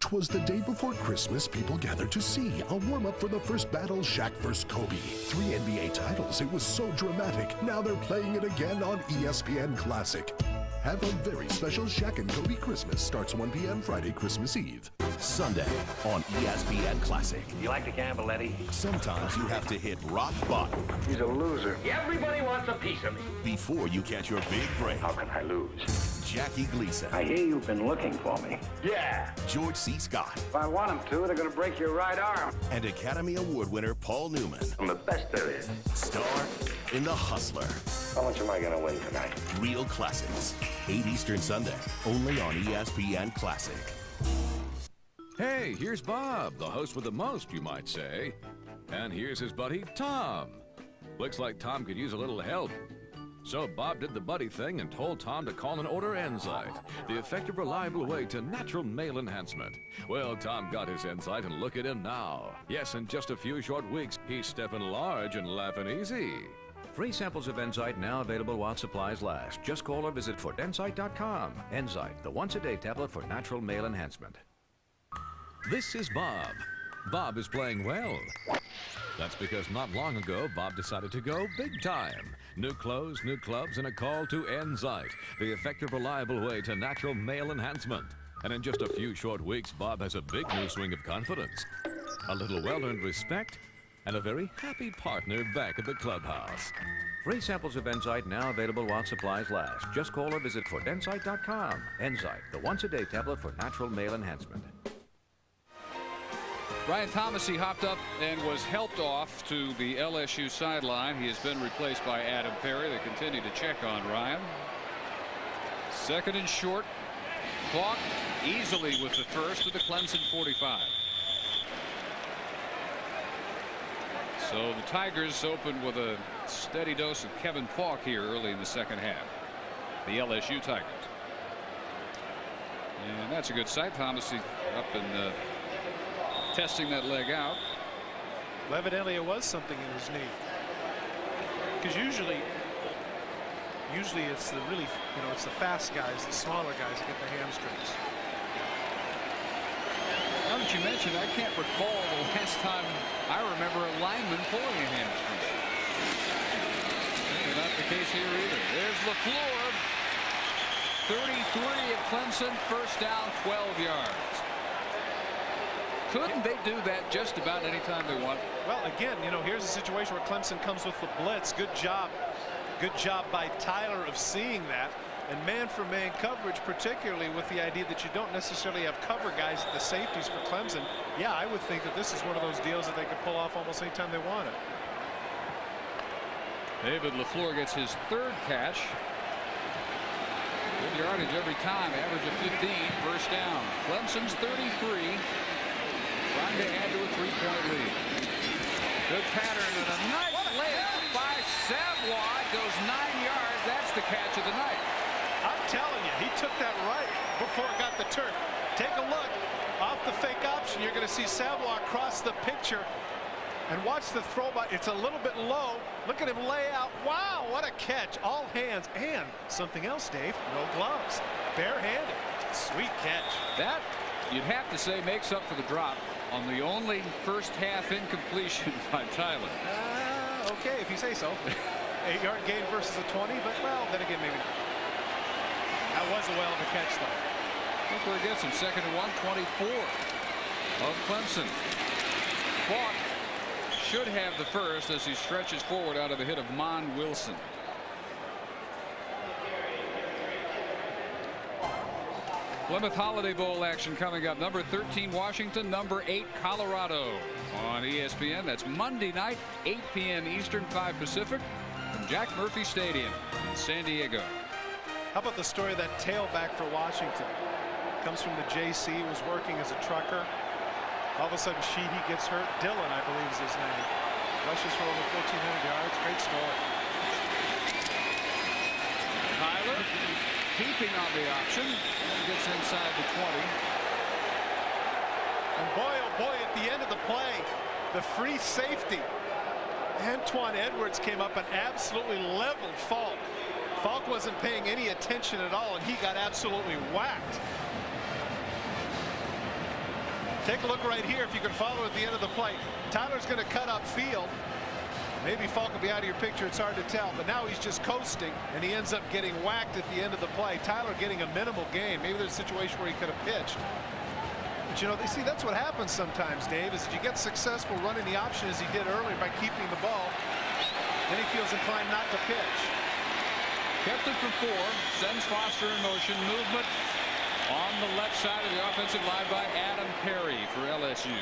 'Twas the day before Christmas people gathered to see a warm-up for the first battle, Shaq vs. Kobe. 3 NBA titles, it was so dramatic. Now they're playing it again on ESPN Classic. Have a very special Shaq and Kobe Christmas. Starts 1 p.m. Friday, Christmas Eve. Sunday on ESPN Classic. You like to gamble, Eddie? Sometimes you have to hit rock bottom. He's a loser. Everybody wants a piece of me. Before you catch your big break. How can I lose? Jackie Gleason. I hear you've been looking for me. Yeah. George C. Scott. If I want them to, they're going to break your right arm. And Academy Award winner Paul Newman. I'm the best there is. Star in The Hustler. How much am I going to win tonight? Real classics. 8 Eastern Sunday. Only on ESPN Classic. Hey, here's Bob, the host with the most, you might say. And here's his buddy, Tom. Looks like Tom could use a little help. So Bob did the buddy thing and told Tom to call and order Enzyte, the effective, reliable way to natural male enhancement. Well, Tom got his Enzyte, and look at him now. Yes, in just a few short weeks, he's stepping large and laughing easy. Free samples of Enzyte now available while supplies last. Just call or visit fordenzyte.com. Enzyte, the once-a-day tablet for natural male enhancement. This is Bob. Bob is playing well. That's because not long ago, Bob decided to go big time. New clothes, new clubs, and a call to Enzyte, the effective, reliable way to natural male enhancement. And in just a few short weeks, Bob has a big new swing of confidence, a little well-earned respect, and a very happy partner back at the clubhouse. Free samples of Enzyte now available while supplies last. Just call or visit fordenzyte.com. Enzyte, the once-a-day tablet for natural male enhancement. Ryan Thomas, he hopped up and was helped off to the LSU sideline. He has been replaced by Adam Perry. They continue to check on Ryan. Second and short. Clock easily with the first to the Clemson 45. So the Tigers open with a steady dose of Kevin Falk here early in the second half. The LSU Tigers. And that's a good sight. Thomas up and testing that leg out. Well, evidently it was something in his knee. Because usually it's the really, it's the fast guys, the smaller guys that get the hamstrings. Now that you mentioned, I can't recall the last time I remember a lineman pulling a hamstring. Not the case here either. There's LaFleur. 33 at Clemson, first down, 12 yards. Couldn't they do that just about any time they want? Well, again, here's a situation where Clemson comes with the blitz. Good job by Tyler of seeing that. And man-for-man coverage, particularly with the idea that you don't necessarily have cover guys at the safeties for Clemson. Yeah, I would think that this is one of those deals that they could pull off almost anytime they want it. David LaFleur gets his third catch. Good yardage every time, average of 15, first down. Clemson's 33, trying to add to a 3-point lead. Good pattern and a nice layup by Savoy. Goes 9 yards. That's the catch of the night. I'm telling you, he took that right before it got the turn. Take a look off the fake option. You're going to see Savoy cross the picture. And watch the throw by. It's a little bit low. Look at him lay out. Wow, what a catch. All hands. And something else, Dave. No gloves. Barehanded. Sweet catch. That, you'd have to say, makes up for the drop on the only first half incompletion by Tyler. Okay, if you say so. 8-yard gain versus a 20, but well, then again, maybe not. That was a well of a catch, though. Hooker gets him. 2nd and 1, 24 of Clemson. Falk should have the first as he stretches forward out of the hit of Mon Wilson. Plymouth Holiday Bowl action coming up. Number 13 Washington, number 8 Colorado on ESPN. That's Monday night, 8 p.m. Eastern, 5 Pacific, from Jack Murphy Stadium in San Diego. How about the story of that tailback for Washington? Comes from the JC, was working as a trucker. All of a sudden, Sheehy gets hurt. Dylan, I believe, is his name. Rushes for over 1,400 yards. Great story. Tyler keeping on the option and gets inside the 20. And boy, oh boy, at the end of the play, the free safety, Antoine Edwards came up and absolutely leveled Falk. Falk wasn't paying any attention at all, and he got absolutely whacked. Take a look right here if you can follow at the end of the play. Tyler's going to cut upfield. Maybe Falk will be out of your picture. It's hard to tell. But now he's just coasting, and he ends up getting whacked at the end of the play. Tyler getting a minimal gain. Maybe there's a situation where he could have pitched. But, you know, they see that's what happens sometimes, Dave, is that you get successful running the option as he did earlier by keeping the ball. Then he feels inclined not to pitch. Kept it for 4. Sends Foster in motion. Movement on the left side of the offensive line by Adam Perry for LSU.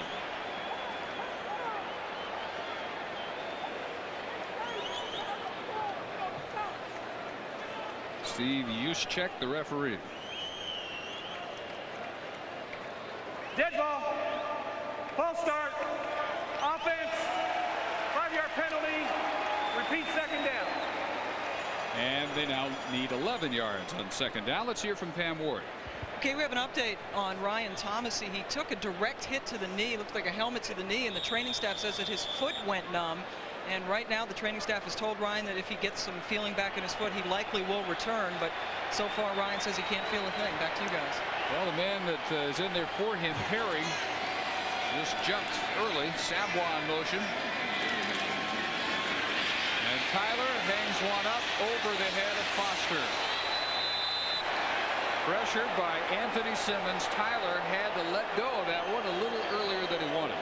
Steve Juszczyk, the referee. Dead ball. False start. Offense. 5-yard penalty. Repeat 2nd down. And they now need 11 yards on 2nd down. Let's hear from Pam Ward. Okay, we have an update on Ryan Thomas. He took a direct hit to the knee. Looked like a helmet to the knee, and the training staff says that his foot went numb. And right now the training staff has told Ryan that if he gets some feeling back in his foot, he likely will return. But so far Ryan says he can't feel a thing. Back to you guys. Well, the man that is in there for him, Perry, just jumped early. Savoy in motion. And Tyler hangs one up over the head of Foster. Pressured by Anthony Simmons. Tyler had to let go of that one a little earlier than he wanted.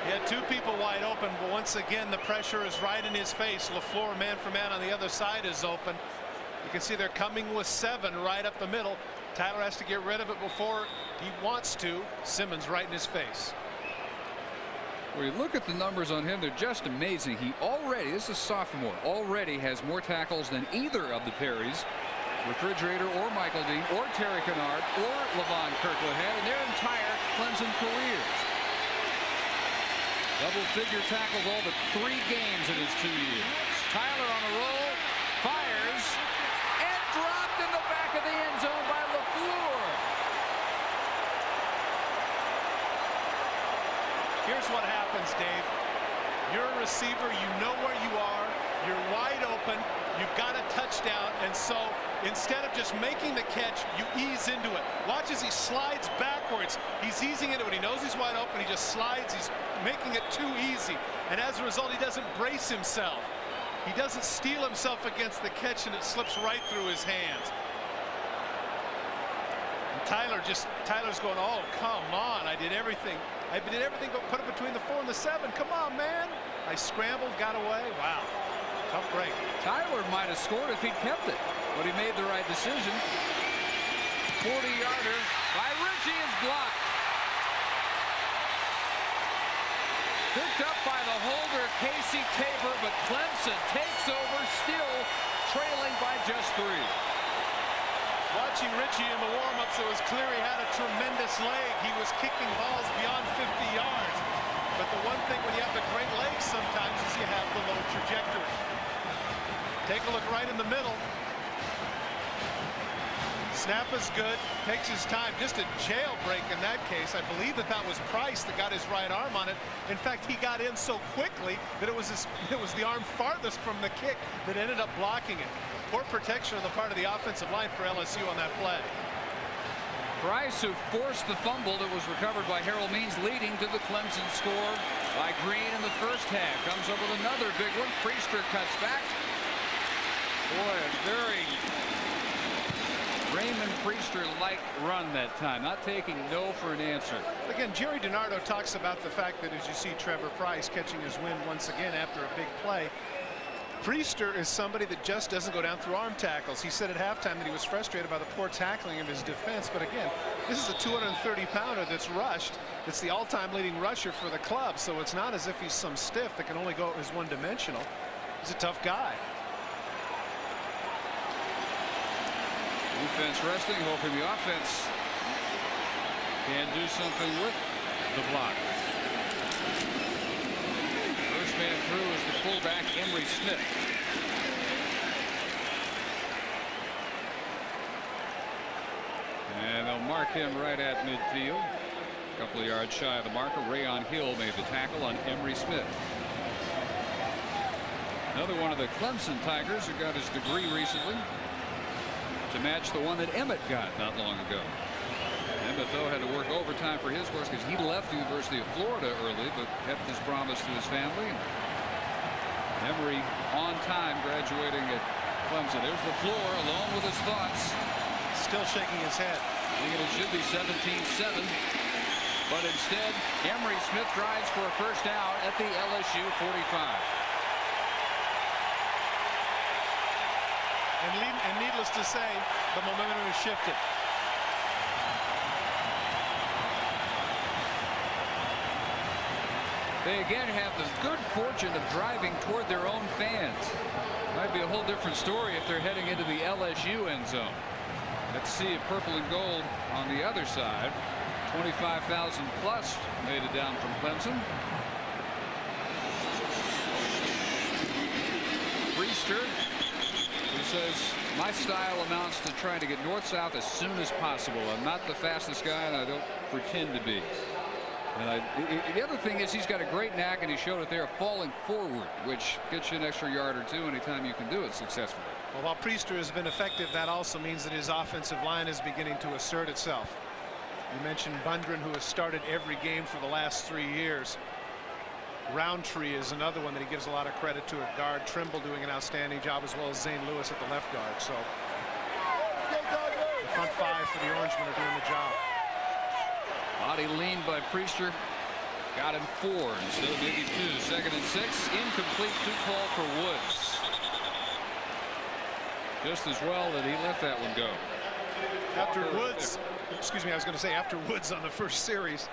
He had 2 people wide open, but once again the pressure is right in his face. LaFleur, man for man on the other side, is open. You can see they're coming with 7 right up the middle. Tyler has to get rid of it before he wants to. Simmons right in his face. When you look at the numbers on him, they're just amazing. He already, this is sophomore, already has more tackles than either of the Perrys, Refrigerator or Michael Dean or Terry Kennard or Levon Kirkland had in their entire Clemson careers. Double-figure tackles all but 3 games in his 2 years. Tyler on a roll, fires, and dropped in the back of the end zone by LaFleur. Here's what happens, Dave. You're a receiver, you know where you are, you're wide open, you've got a touchdown, and so instead of just making the catch, you ease into it. Watch as he slides backwards. He's easing into it. He knows he's wide open. He just slides. He's making it too easy. And as a result, he doesn't brace himself. He doesn't steel himself against the catch, and it slips right through his hands. And Tyler's going, oh, come on. I did everything. I did everything but put it between the 4 and the 7. Come on, man. I scrambled, got away. Wow. Tough break. Tyler might have scored if he'd kept it, but he made the right decision. 40-yarder by Ritchie is blocked. Picked up by the holder, Casey Tabor, but Clemson takes over, still trailing by just 3. Watching Richie in the warm-ups, it was clear he had a tremendous leg. He was kicking balls beyond 50 yards. But the one thing when you have the great legs sometimes is you have the low trajectory. Take a look right in the middle. Snap is good, takes his time. Just a jailbreak in that case. I believe that was Price that got his right arm on it. In fact, he got in so quickly that it was the arm farthest from the kick that ended up blocking it. Poor protection on the part of the offensive line for LSU on that play. Price, who forced the fumble that was recovered by Harold Means, leading to the Clemson score by Green in the first half. Comes up with another big one. Priester cuts back. Boy, a very Raymond Priester-like run that time, not taking no for an answer. Again, Jerry DiNardo talks about the fact that as you see Trevor Price catching his wind once again after a big play, Priester is somebody that just doesn't go down through arm tackles. He said at halftime that he was frustrated by the poor tackling of his defense. But again, this is a 230-pounder that's rushed. It's the all-time leading rusher for the club. So it's not as if he's some stiff that can only go as one-dimensional. He's a tough guy. Defense resting, hoping the offense can do something with the block. First man through is the fullback, Emery Smith. And they'll mark him right at midfield. A couple of yards shy of the marker. Rayon Hill made the tackle on Emery Smith. Another one of the Clemson Tigers who got his degree recently to match the one that Emmett got not long ago. Emmett, though, had to work overtime for his course because he left the University of Florida early, but kept his promise to his family. Emery on time, graduating at Clemson. There's the floor, alone with his thoughts. Still shaking his head. Thinking it should be 17-7. But instead, Emery Smith drives for a first down at the LSU 45. And needless to say, the momentum has shifted. They again have the good fortune of driving toward their own fans. Might be a whole different story if they're heading into the LSU end zone. Let's see a purple and gold on the other side. 25,000 plus made it down from Clemson. Priester, who says, my style amounts to trying to get north-south as soon as possible. I'm not the fastest guy, and I don't pretend to be. And the other thing is he's got a great knack, and he showed it there, falling forward, which gets you an extra yard or two anytime you can do it successfully. Well, while Priester has been effective, that also means that his offensive line is beginning to assert itself. You mentioned Bundren, who has started every game for the last 3 years. Roundtree is another one that he gives a lot of credit to at guard. Trimble doing an outstanding job, as well as Zane Lewis at the left guard. So the front five for the Orangemen are doing the job. Body leaned by Priester. Got him 4 instead of maybe 2. 2nd and 6. Incomplete, too call for Woods. Just as well that he let that one go. After Woods, excuse me, I was going to say after Woods on the first series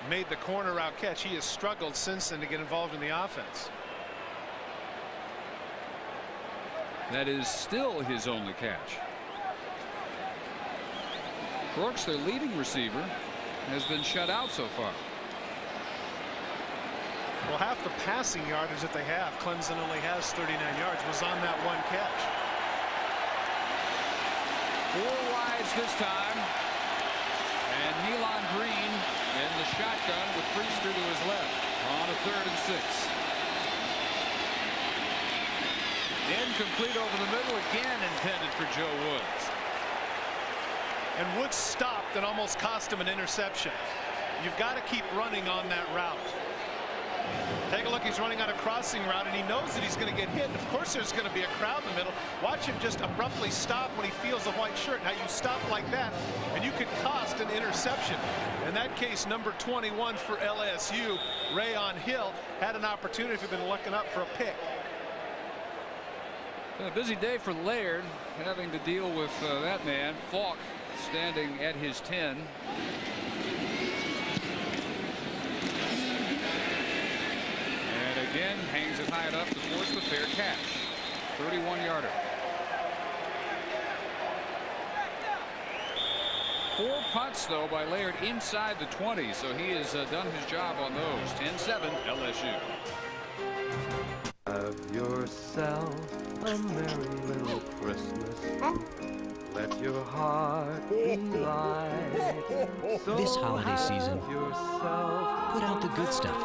made the corner route catch, he has struggled since then to get involved in the offense. That is still his only catch. Brooks, their leading receiver, has been shut out so far. Well, half the passing yardage that they have, Clemson only has 39 yards, was on that one catch. 4 wides this time. And Nealon Green in the shotgun with Priester to his left on a 3rd and 6. Incomplete over the middle, again intended for Joe Woods. And Woods stopped and almost cost him an interception. You've got to keep running on that route. Take a look, he's running on a crossing route, and he knows that he's going to get hit. Of course there's going to be a crowd in the middle. Watch him just abruptly stop when he feels a white shirt. Now you stop like that, and you could cost an interception. In that case, number 21 for LSU, Rayon Hill, had an opportunity if he'd been looking up for a pick. A busy day for Laird, having to deal with that man, Falk, standing at his 10. Again, hangs it high enough to force the fair catch. 31-yarder. 4 punts, though, by Laird inside the 20, so he has done his job on those. 10-7 LSU. Have yourself a merry little Christmas. Let your heart be light. So This holiday season, yourself put out the good stuff.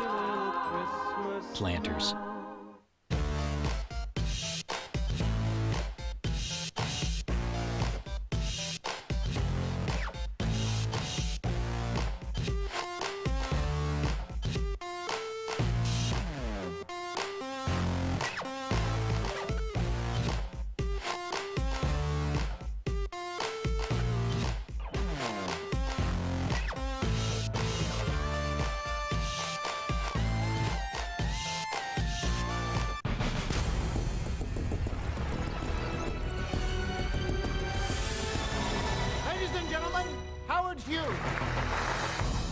Planters.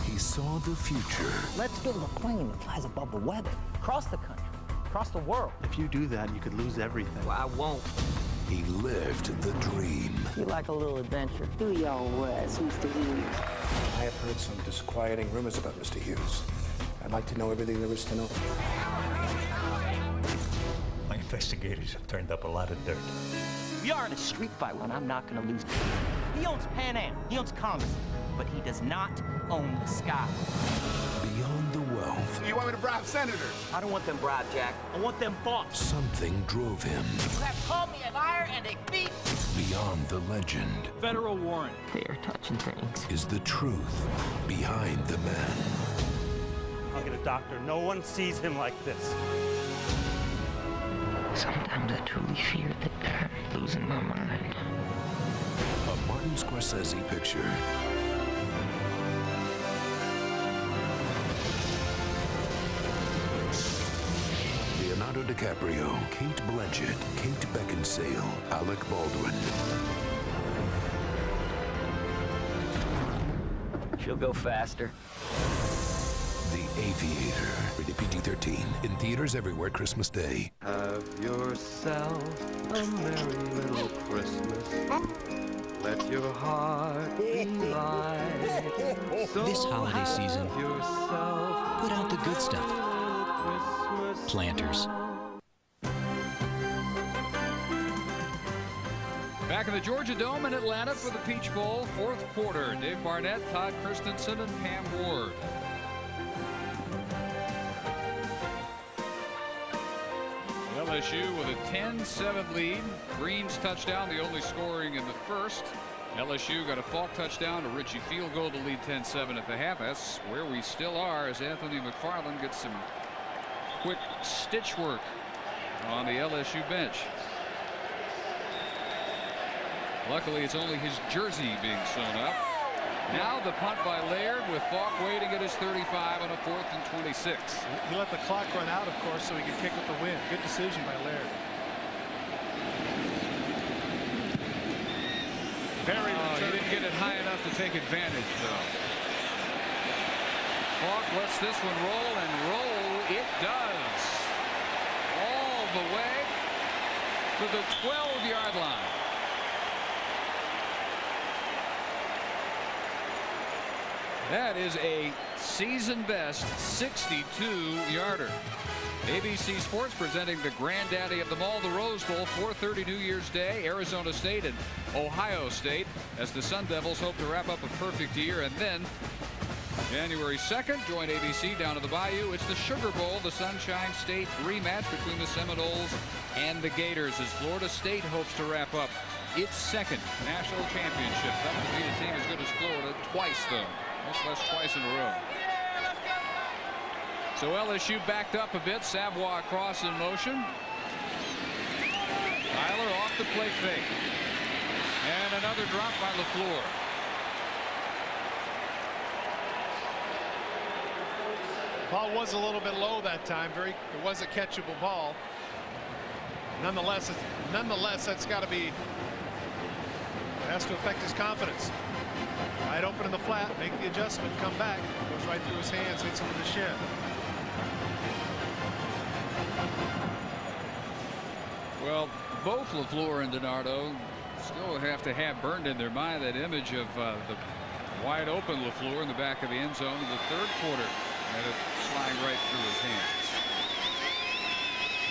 He saw the future. Let's build a plane that flies above the weather, across the country, across the world. If you do that, you could lose everything. Well, I won't. He lived the dream. You like a little adventure? Do your worst, Mr. Hughes. I have heard some disquieting rumors about Mr. Hughes. I'd like to know everything there is to know. My investigators have turned up a lot of dirt. We are in a street fight, and I'm not going to lose. He owns Pan Am, he owns Congress, but he does not own the sky. Beyond the wealth, You want me to bribe senators? I don't want them bribed, Jack. I want them bought. something drove him. You have called me a liar and a thief. Beyond the legend Federal warrant. They are touching things. is the truth behind the man. I'll get a doctor. No one sees him like this. Sometimes I truly fear that I'm losing my mind. A Martin Scorsese picture. Leonardo DiCaprio, Kate Blanchett, Kate Beckinsale, Alec Baldwin. She'll go faster. The Aviator. Rated PG-13. In theaters everywhere Christmas Day. Have yourself a merry little Christmas. Let your heart be light. So This holiday season, have yourself put out the good stuff. Planters. Back in the Georgia Dome in Atlanta for the Peach Bowl, 4th quarter. Dave Barnett, Todd Christensen, and Pam Ward. LSU with a 10-7 lead. Green's touchdown, the only scoring in the first. LSU got a Falk touchdown, a Richie field goal to lead 10-7 at the half. That's where we still are as Anthony McFarland gets some quick stitch work on the LSU bench. Luckily, it's only his jersey being sewn up. Now the punt by Laird with Falk waiting at his 35 on a 4th and 26. He let the clock run out, of course, so he could kick with the wind. Good decision by Laird. He didn't get it high enough to take advantage, though. Falk lets this one roll, and roll it does. All the way to the 12-yard line. That is a season best 62-yarder. ABC Sports presenting the granddaddy of them all, the Rose Bowl, 4:30 New Year's Day, Arizona State and Ohio State, as the Sun Devils hope to wrap up a perfect year. And then January 2nd, join ABC down to the Bayou. It's the Sugar Bowl, the Sunshine State rematch between the Seminoles and the Gators, as Florida State hopes to wrap up its second national championship. That would beat a team as good as Florida twice, though. Much less twice in a row. So LSU backed up a bit. Savoie across in motion. Tyler off the play fake. And another drop by LaFleur. Ball was a little bit low that time. It was a catchable ball. Nonetheless, that's got to be. It has to affect his confidence. Wide open in the flat, make the adjustment, come back, goes right through his hands, hits him with the shin. Well, both LaFleur and DiNardo still have to have burned in their mind that image of the Wide open LaFleur in the back of the end zone in the third quarter. And it sliding right through his hands.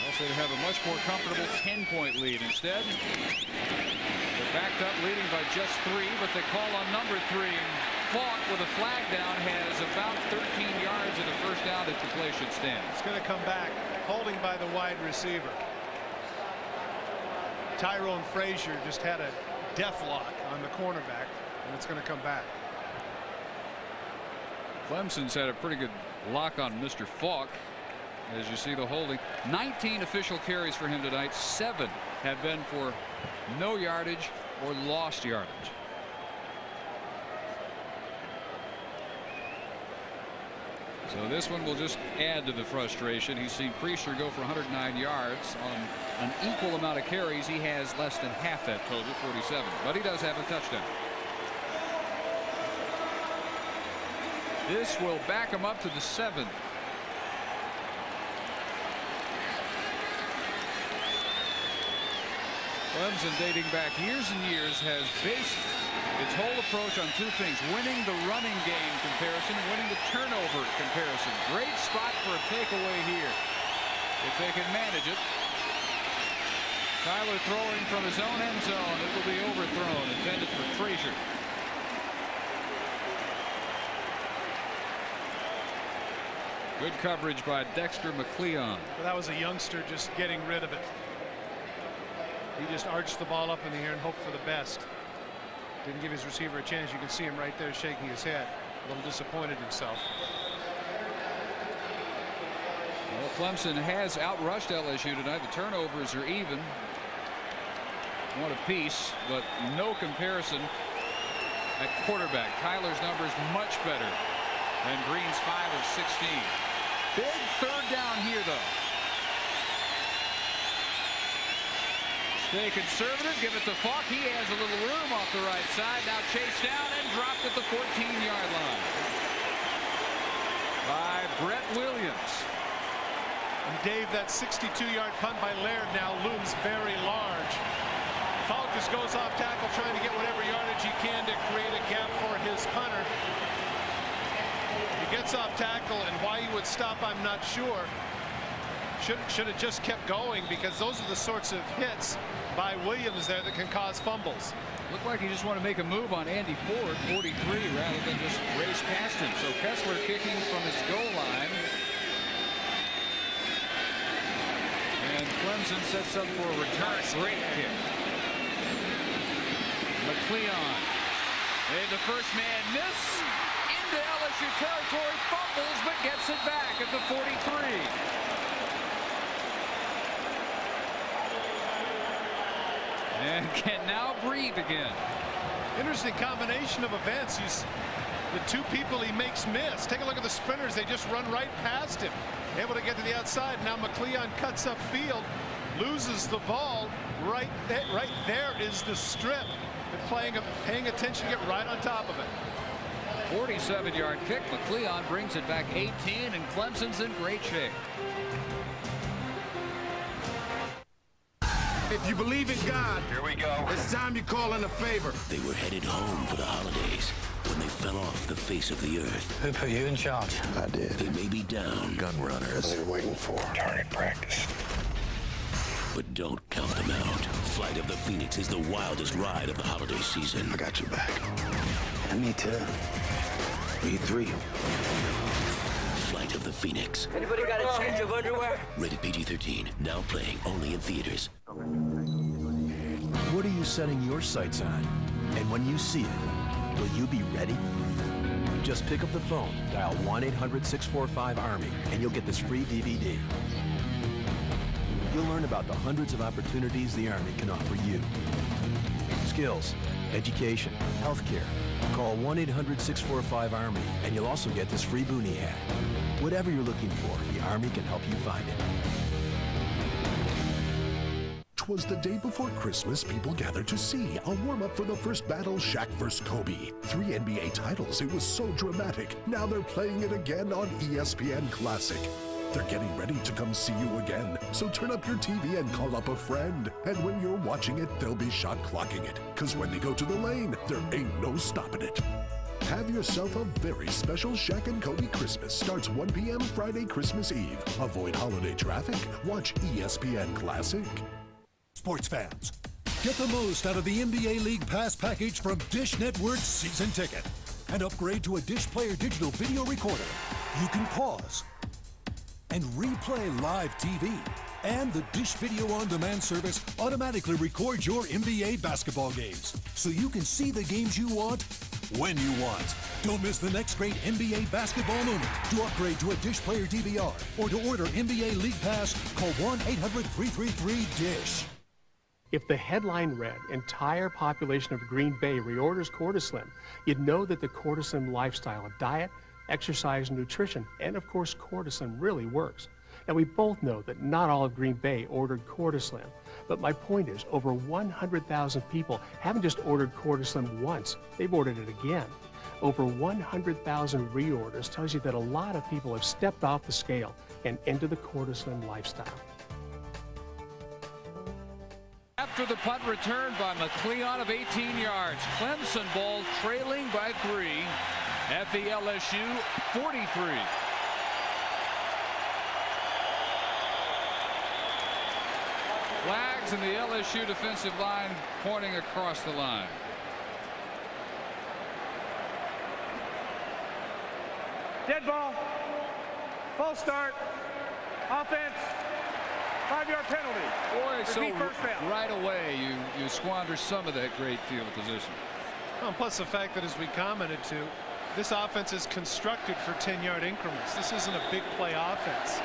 Also, they have a much more comfortable 10-point lead. Instead, they're backed up, leading by just 3, but they call on number 3. Falk with a flag down has about 13 yards of the first down at completion stand. It's going to come back, holding by the wide receiver. Tyrone Frazier just had a death lock on the cornerback, and it's going to come back. Clemson's had a pretty good lock on Mr. Falk. As you see the holding, 19 official carries for him tonight. 7 have been for no yardage or lost yardage. So this one will just add to the frustration. He's seen Preacher go for 109 yards on an equal amount of carries. He has less than half that total, 47, but he does have a touchdown. This will back him up to the 7. Clemson, dating back years and years, has based its whole approach on 2 things: winning the running game comparison and winning the turnover comparison. Great spot for a takeaway here if they can manage it. Tyler throwing from his own end zone. It will be overthrown, intended for Frazier. Good coverage by Dexter McCleon. But that was a youngster just getting rid of it. He just arched the ball up in the air and hoped for the best. Didn't give his receiver a chance. You can see him right there shaking his head, a little disappointed himself. Well, Clemson has outrushed LSU tonight. The turnovers are even, 1 apiece, but no comparison at quarterback. Tyler's number is much better than Green's 5 of 16. Big third down here, though. Stay conservative, give it to Falk. He has a little room off the right side. Now chased down and dropped at the 14-yard line by Brett Williams. And Dave, that 62-yard punt by Laird now looms very large. Falk just goes off tackle, trying to get whatever yardage he can to create a gap for his punter. He gets off tackle, and why he would stop, I'm not sure. Should have just kept going, because those are the sorts of hits by Williams there that can cause fumbles. Looked like he just wanted to make a move on Andy Ford, 43, rather than just race past him. So Kessler kicking from his goal line. And Clemson sets up for a return. Great kick. McCleon made the first man miss. Into LSU territory, fumbles, but gets it back at the 43. And can now breathe again. Interesting combination of events. The 2 people he makes miss. Take a look at the sprinters. They just run right past him. Able to get to the outside. Now McCleon cuts up field, loses the ball. Right there is the strip. They're paying attention, get right on top of it. 47-yard kick. McCleon brings it back 18, and Clemson's in great shape. If you believe in God, here we go. It's time you call in a favor. They were headed home for the holidays when they fell off the face of the earth. Who put you in charge? I did. They may be down. Gun runners. They're waiting for target practice. But don't count them out. Flight of the Phoenix is the wildest ride of the holiday season. I got your back. And me too. Me 3. Flight of the Phoenix. Anybody got a change of underwear? Rated PG-13. Now playing only in theaters. What are you setting your sights on? And when you see it, will you be ready? Just pick up the phone, dial 1-800-645-ARMY, and you'll get this free DVD. You'll learn about the hundreds of opportunities the Army can offer you. Skills, education, healthcare. Call 1-800-645-ARMY, and you'll also get this free boonie hat. Whatever you're looking for, the Army can help you find it. 'Twas the day before Christmas people gathered to see a warm-up for the first battle, Shaq vs. Kobe. 3 NBA titles, it was so dramatic. Now they're playing it again on ESPN Classic. They're getting ready to come see you again, so turn up your TV and call up a friend. And when you're watching it, they'll be shot clocking it. 'Cause when they go to the lane, there ain't no stopping it. Have yourself a very special Shaq and Kobe Christmas. Starts 1 p.m. Friday, Christmas Eve. Avoid holiday traffic. Watch ESPN Classic. Sports fans, get the most out of the NBA League Pass package from Dish Network's Season Ticket. And upgrade to a Dish Player digital video recorder. You can pause and replay live TV. And the Dish Video On Demand service automatically records your NBA basketball games, so you can see the games you want when you want. Don't miss the next great NBA basketball moment. To upgrade to a Dish Player DVR or to order NBA League Pass, call 1-800-333-DISH. If the headline read, entire population of Green Bay reorders Cortislim, you'd know that the Cortislim lifestyle of diet, exercise, and nutrition, and of course Cortislim really works. Now we both know that not all of Green Bay ordered Cortislim, but my point is over 100,000 people haven't just ordered Cortislim once, they've ordered it again. Over 100,000 reorders tells you that a lot of people have stepped off the scale and into the Cortislim lifestyle. After the punt return by McLeon of 18 yards, Clemson ball trailing by 3 at the LSU 43. Flags and the LSU defensive line pointing across the line. Dead ball. False start. Offense. 5-yard penalty. Boy, so first down. right away you squander some of that great field position. Well, plus the fact that, as we commented to, this offense is constructed for 10-yard increments. This isn't a big play offense.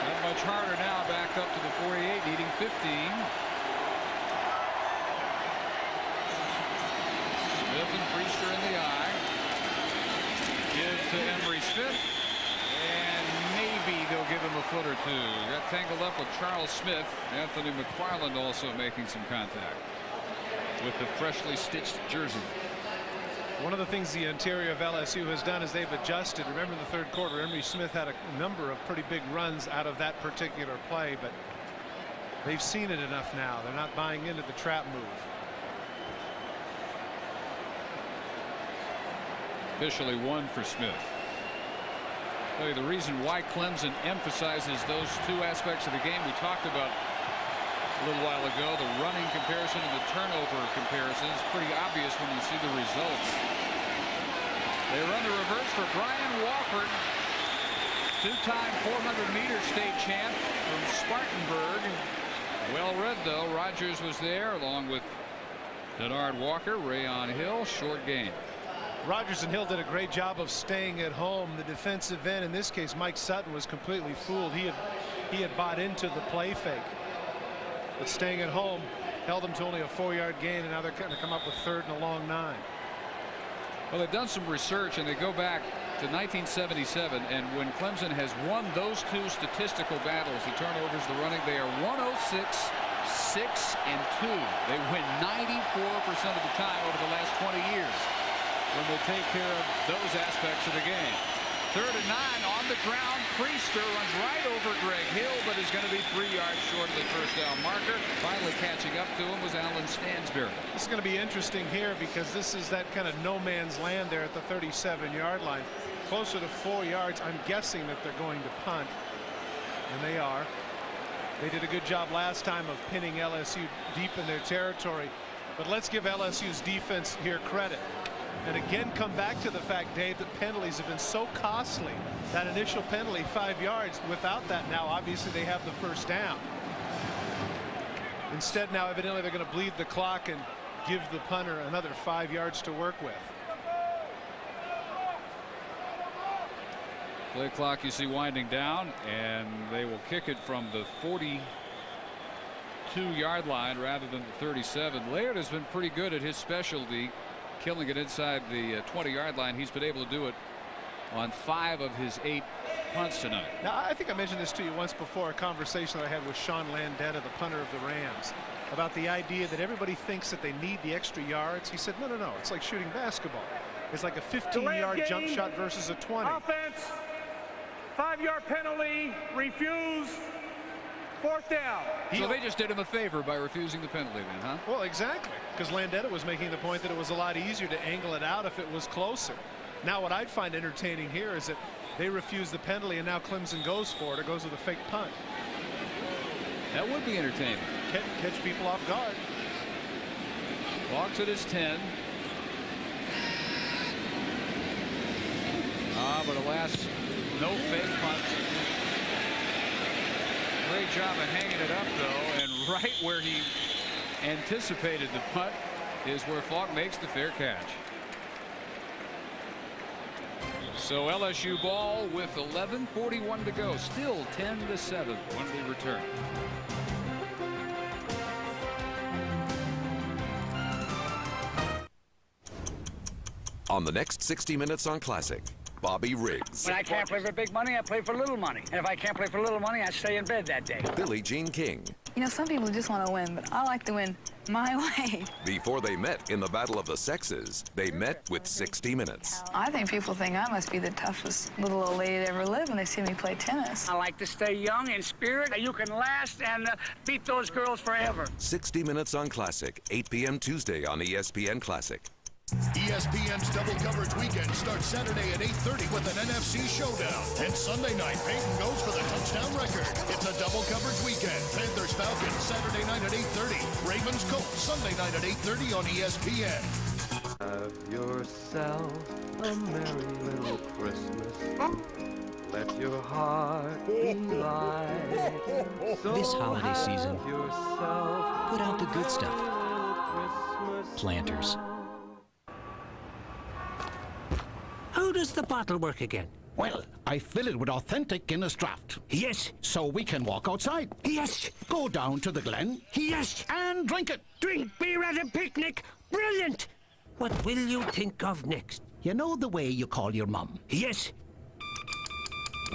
Not much harder now, back up to the 48, needing 15. Smith and Priester in the eye. Give to Emery Smith. And maybe they'll give him a foot or two. Got tangled up with Charles Smith. Anthony McFarland also making some contact with the freshly stitched jersey. One of the things the interior of LSU has done is they've adjusted. Remember in the third quarter, Emery Smith had a number of pretty big runs out of that particular play, but they've seen it enough now. They're not buying into the trap move. Officially 1 for Smith. I'll tell you the reason why Clemson emphasizes those two aspects of the game we talked about a little while ago, the running comparison and the turnover comparison, is pretty obvious when you see the results. They run the reverse for Brian Walford, two-time 400-meter state champ from Spartanburg. Well read though. Rogers was there along with Denard Walker, Rayon Hill. Short game. Rogers and Hill did a great job of staying at home. The defensive end, in this case Mike Sutton, was completely fooled. He had bought into the play fake, but staying at home held them to only a 4-yard gain, and now they're going to come up with 3rd and a long 9. Well, they've done some research and they go back to 1977, and when Clemson has won those two statistical battles, the turnovers, the running, they are 106, 6, and 2. They win 94% of the time over the last 20 years when they take care of those aspects of the game. 3rd and 9 on the ground. Priester runs right over Greg Hill, but is going to be 3 yards short of the first down marker. Finally catching up to him was Alan Stansberry. This is going to be interesting here because this is that kind of no man's land there at the 37-yard line. Closer to 4 yards. I'm guessing that they're going to punt, and they are. They did a good job last time of pinning LSU deep in their territory, but let's give LSU's defense here credit. And again, come back to the fact, Dave, that penalties have been so costly. That initial penalty, 5 yards. Without that now, obviously, they have the first down. Instead, now, evidently, they're going to bleed the clock and give the punter another 5 yards to work with. Play clock you see winding down, and they will kick it from the 42-yard line rather than the 37. Laird has been pretty good at his specialty, killing it inside the 20-yard line. He's been able to do it on 5 of his 8 punts tonight. Now, I think I mentioned this to you once before, a conversation that I had with Sean Landetta, the punter of the Rams, about the idea that everybody thinks that they need the extra yards. He said, no, it's like shooting basketball. It's like a 15-yard jump shot versus a 20. Offense, 5-yard penalty, refused, 4th down. So they just did him a favor by refusing the penalty then, huh? Well, exactly, because Landeta was making the point that it was a lot easier to angle it out if it was closer. Now, what I'd find entertaining here is that they refuse the penalty, and now Clemson goes for it, or goes with a fake punt. That would be entertaining. Catch people off guard. Walks at his 10. But alas, no fake punt. Great job of hanging it up, though, and right where he anticipated the punt is where Falk makes the fair catch. So LSU ball with 11:41 to go, still 10-7 when we return. On the next 60 Minutes on Classic, Bobby Riggs. When I can't play for big money, I play for little money. And if I can't play for little money, I stay in bed that day. Billie Jean King. You know, some people just want to win, but I like to win my way. Before they met in the Battle of the Sexes, they met with 60 Minutes. I think people think I must be the toughest little old lady to ever live when they see me play tennis. I like to stay young in spirit. You can last and beat those girls forever. 60 Minutes on Classic, 8 p.m. Tuesday on ESPN Classic. ESPN's double coverage weekend starts Saturday at 8:30 with an NFC showdown. And Sunday night, Peyton goes for the touchdown record. It's a double coverage weekend. Panthers-Falcons Saturday night at 8:30. Ravens-Colts Sunday night at 8:30 on ESPN. Have yourself a merry little Christmas. Let your heart be light. So This holiday season, yourself put out the good stuff. Planters. How does the bottle work again? Well, I fill it with authentic Guinness draft. Yes. So we can walk outside. Yes. Go down to the glen. Yes. And drink it. Drink beer at a picnic. Brilliant. What will you think of next? You know the way you call your mum? Yes.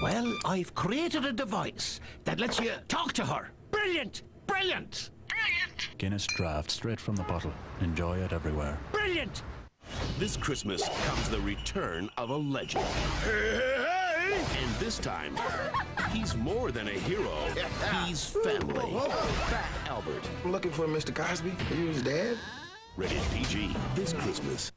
Well, I've created a device that lets you talk to her. Brilliant. Brilliant. Brilliant. Guinness draft straight from the bottle. Enjoy it everywhere. Brilliant. This Christmas comes the return of a legend. And this time, he's more than a hero. He's family. Fat Albert. I'm looking for Mr. Cosby. Are you his dad? Rated PG this Christmas.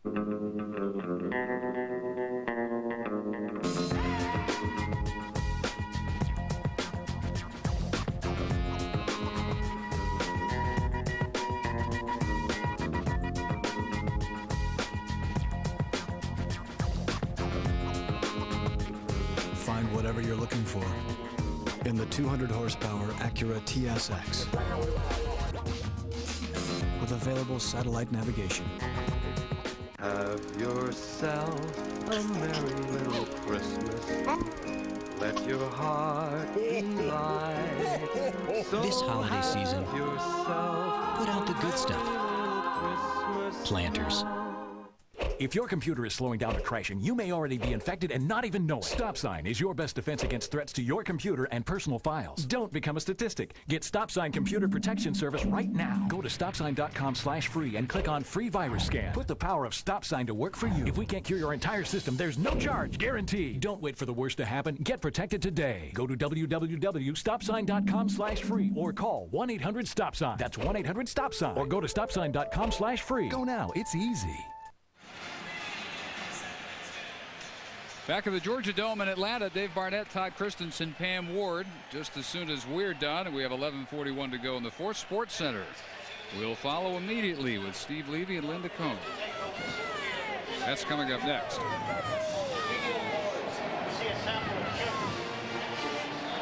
Find whatever you're looking for in the 200 horsepower Acura TSX with available satellite navigation. Have yourself a merry little Christmas. Let your heart be light. So This holiday season, have yourself put out the good stuff. Planters. If your computer is slowing down or crashing, you may already be infected and not even know it. StopSign is your best defense against threats to your computer and personal files. Don't become a statistic. Get StopSign Computer Protection Service right now. Go to StopSign.com/free and click on Free Virus Scan. Put the power of StopSign to work for you. If we can't cure your entire system, there's no charge, guaranteed. Don't wait for the worst to happen. Get protected today. Go to www.stopsign.com/free or call 1-800-STOP-SIGN. That's 1-800-STOP-SIGN. Or go to StopSign.com/free. Go now. It's easy. Back at the Georgia Dome in Atlanta, Dave Barnett, Todd Christensen, Pam Ward. Just as soon as we're done, and we have 11:41 to go in the fourth. Sports Center will follow immediately with Steve Levy and Linda Cohn. That's coming up next.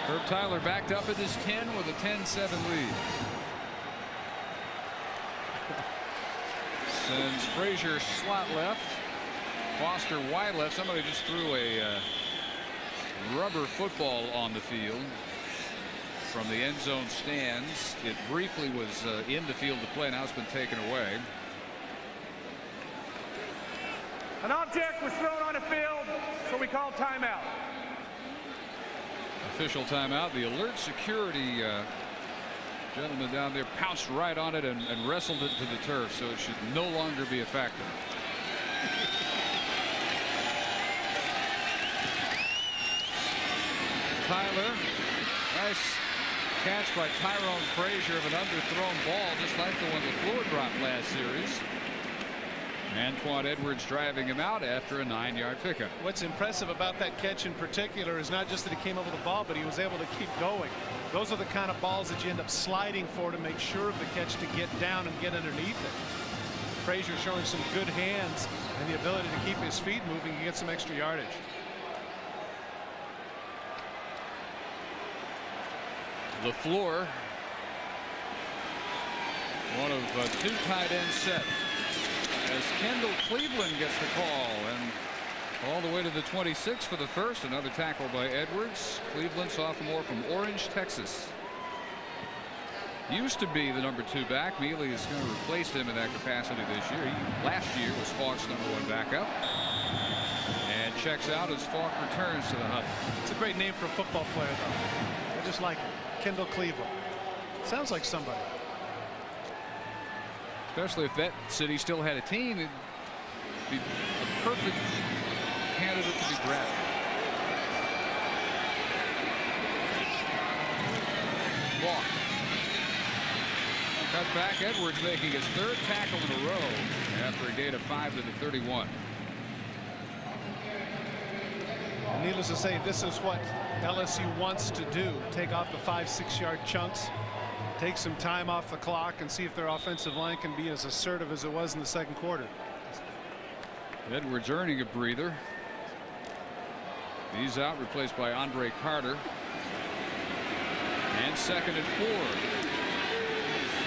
Herb Tyler backed up at his 10 with a 10-7 lead. Sends Frazier slot left. Foster wide left. Somebody just threw a rubber football on the field from the end zone stands. It briefly was in the field to play. Now it's been taken away. An object was thrown on the field, so we call timeout. Official timeout. The alert security gentleman down there pounced right on it and wrestled it to the turf, so it should no longer be a factor. Tyler, nice catch by Tyrone Frazier of an underthrown ball, just like the one the floor dropped last series. Antoine Edwards driving him out after a 9-yard pickup. What's impressive about that catch in particular is not just that he came up with the ball, but he was able to keep going. Those are the kind of balls that you end up sliding for to make sure of the catch, to get down and get underneath it. Frazier showing some good hands and the ability to keep his feet moving and get some extra yardage. LaFleur, one of 2 tight ends set, as Kendall Cleveland gets the call, and all the way to the 26 for the first. Another tackle by Edwards. Cleveland, sophomore from Orange, Texas. Used to be the number 2 back. Mealy is going to replace him in that capacity this year. Last year was Falk's number 1 backup. And checks out as Falk returns to the hunt. It's a great name for a football player, though. I just like it. Kendall Cleveland. Sounds like somebody. Especially if that city still had a team, it'd be a perfect candidate to be drafted. Walk. Cut back. Edwards making his 3rd tackle in a row after a gain of 5 to the 31. And needless to say, this is what LSU wants to do. Take off the 5-6 yard chunks. Take some time off the clock and see if their offensive line can be as assertive as it was in the 2nd quarter. Edwards earning a breather. He's out, replaced by Andre Carter. And 2nd and 4.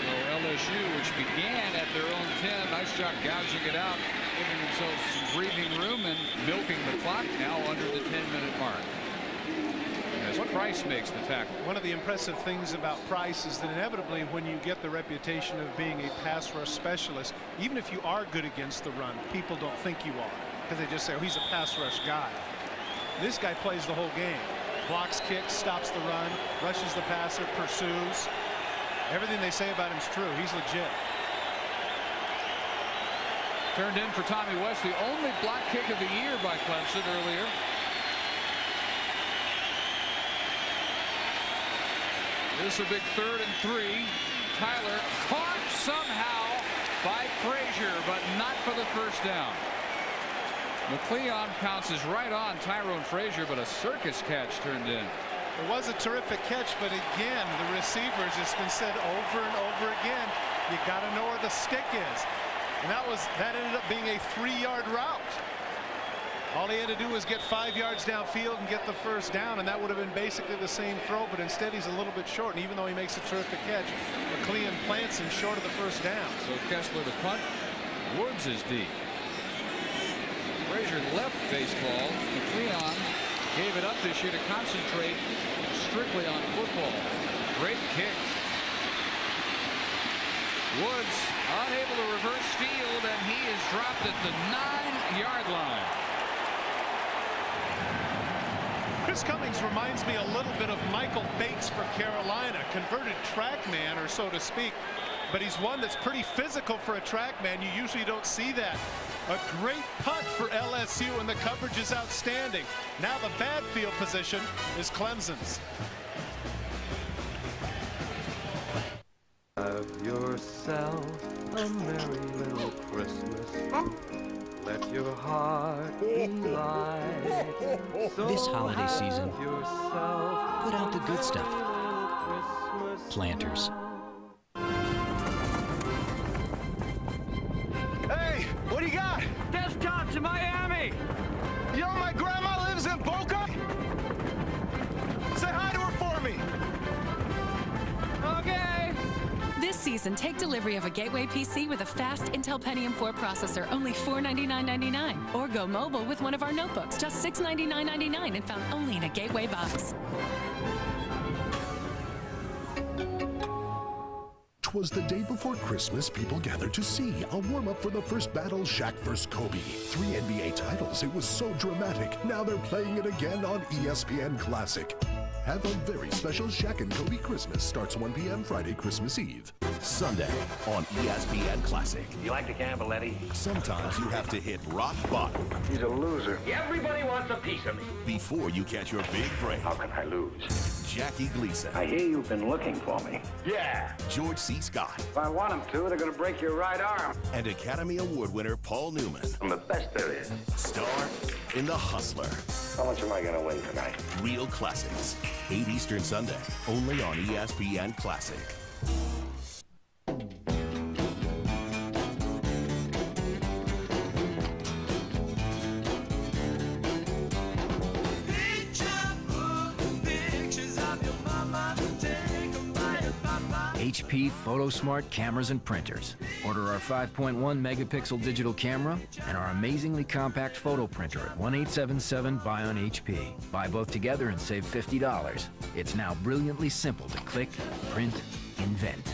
So LSU, which began at their own 10, nice job gouging it out, giving themselves some breathing room and milking the clock, now under the 10-minute mark. As Price makes the tackle. One of the impressive things about Price is that inevitably, when you get the reputation of being a pass rush specialist, even if you are good against the run, people don't think you are, because they just say, oh, he's a pass rush guy. This guy plays the whole game. Blocks kicks, stops the run, rushes the passer, pursues. Everything they say about him is true. He's legit. Turned in for Tommy West, the only block kick of the year by Clemson earlier. This is a big 3rd and 3. Tyler caught somehow by Frazier, but not for the first down. McLeon pounces right on Tyrone Frazier, but a circus catch turned in. It was a terrific catch, but again, the receivers, it's been said over and over again, you got to know where the stick is. And that ended up being a 3-yard route. All he had to do was get 5 yards downfield and get the first down, and that would have been basically the same throw, but instead he's a little bit short. And even though he makes a terrific catch, McLeon plants him short of the first down. So Kessler to punt. Woods is deep. Frazier left baseball. McLeon gave it up this year to concentrate strictly on football. Great kick. Woods unable to reverse field, and he is dropped at the 9-yard line. Chris Cummings reminds me a little bit of Michael Bates for Carolina, converted track man, or so to speak, but he's one that's pretty physical for a track man. You usually don't see that. A great punt for LSU, and the coverage is outstanding. Now the bad field position is Clemson's. Have yourself a merry little Christmas. Let your heart be light. So This holiday season, yourself put out the good stuff. Planters. Hey, what do you got? Desktops in Miami. You know my grandma lives in Boca? Say hi to her for me. Okay. This season, take delivery of a Gateway PC with a fast Intel Pentium 4 processor, only $499.99. Or go mobile with one of our notebooks, just $699.99, and found only in a Gateway box. 'Twas the day before Christmas people gathered to see a warm-up for the first battle, Shaq vs. Kobe. 3 NBA titles, it was so dramatic. Now they're playing it again on ESPN Classic. Have a very special Shaq and Kobe Christmas. Starts 1 p.m. Friday, Christmas Eve. Sunday on ESPN Classic. You like to gamble, Eddie? Sometimes you have to hit rock bottom. He's a loser. Everybody wants a piece of me. Before you catch your big break. How can I lose? Jackie Gleason. I hear you've been looking for me. Yeah. George C. Scott. If I want them to, they're going to break your right arm. And Academy Award winner Paul Newman. I'm the best there is. Star in The Hustler. How much am I going to win tonight? Real classics. 8 Eastern Sunday. Only on ESPN Classic. HP PhotoSmart cameras and printers. Order our 5.1 megapixel digital camera and our amazingly compact photo printer at 1-877-BUY on HP. Buy both together and save $50. It's now brilliantly simple to click, print, invent.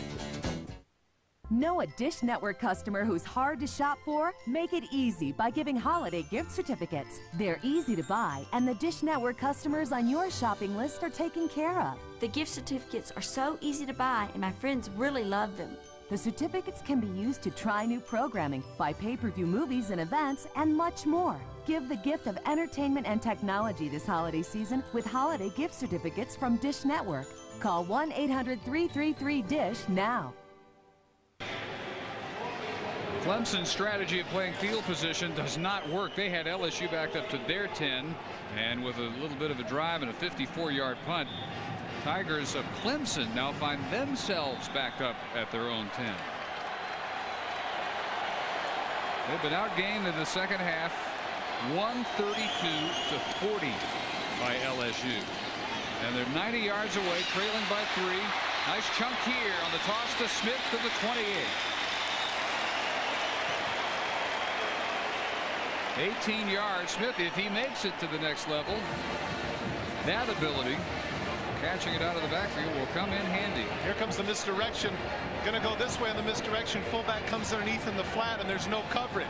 Know a Dish Network customer who's hard to shop for? Make it easy by giving holiday gift certificates. They're easy to buy, and the Dish Network customers on your shopping list are taken care of. The gift certificates are so easy to buy, and my friends really love them. The certificates can be used to try new programming, buy pay-per-view movies and events, and much more. Give the gift of entertainment and technology this holiday season with holiday gift certificates from Dish Network. Call 1-800-333-DISH now. Clemson's strategy of playing field position does not work. They had LSU backed up to their 10, and with a little bit of a drive and a 54-yard punt, Tigers of Clemson now find themselves backed up at their own 10. They've been outgained in the second half, 132-40 by LSU. And they're 90 yards away, trailing by 3. Nice chunk here on the toss to Smith to the 28. 18 yards. Smith, if he makes it to the next level, that ability, catching it out of the backfield, will come in handy. Here comes the misdirection. Going to go this way on the misdirection. Fullback comes underneath in the flat, and there's no coverage.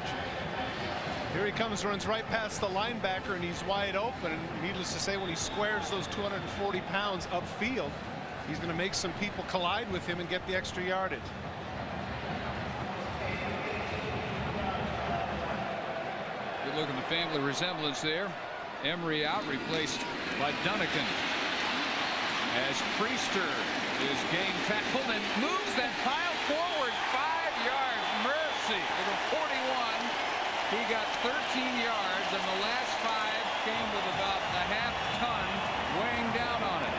Here he comes, runs right past the linebacker, and he's wide open. And needless to say, when he squares those 240 pounds upfield, he's going to make some people collide with him and get the extra yardage. Good look at the family resemblance there. Emery out, replaced by Dunnigan. As Priester is game tackled and moves that pile forward 5 yards. Mercy to the 41. He got 13 yards, and the last 5 came with about a half ton weighing down on it.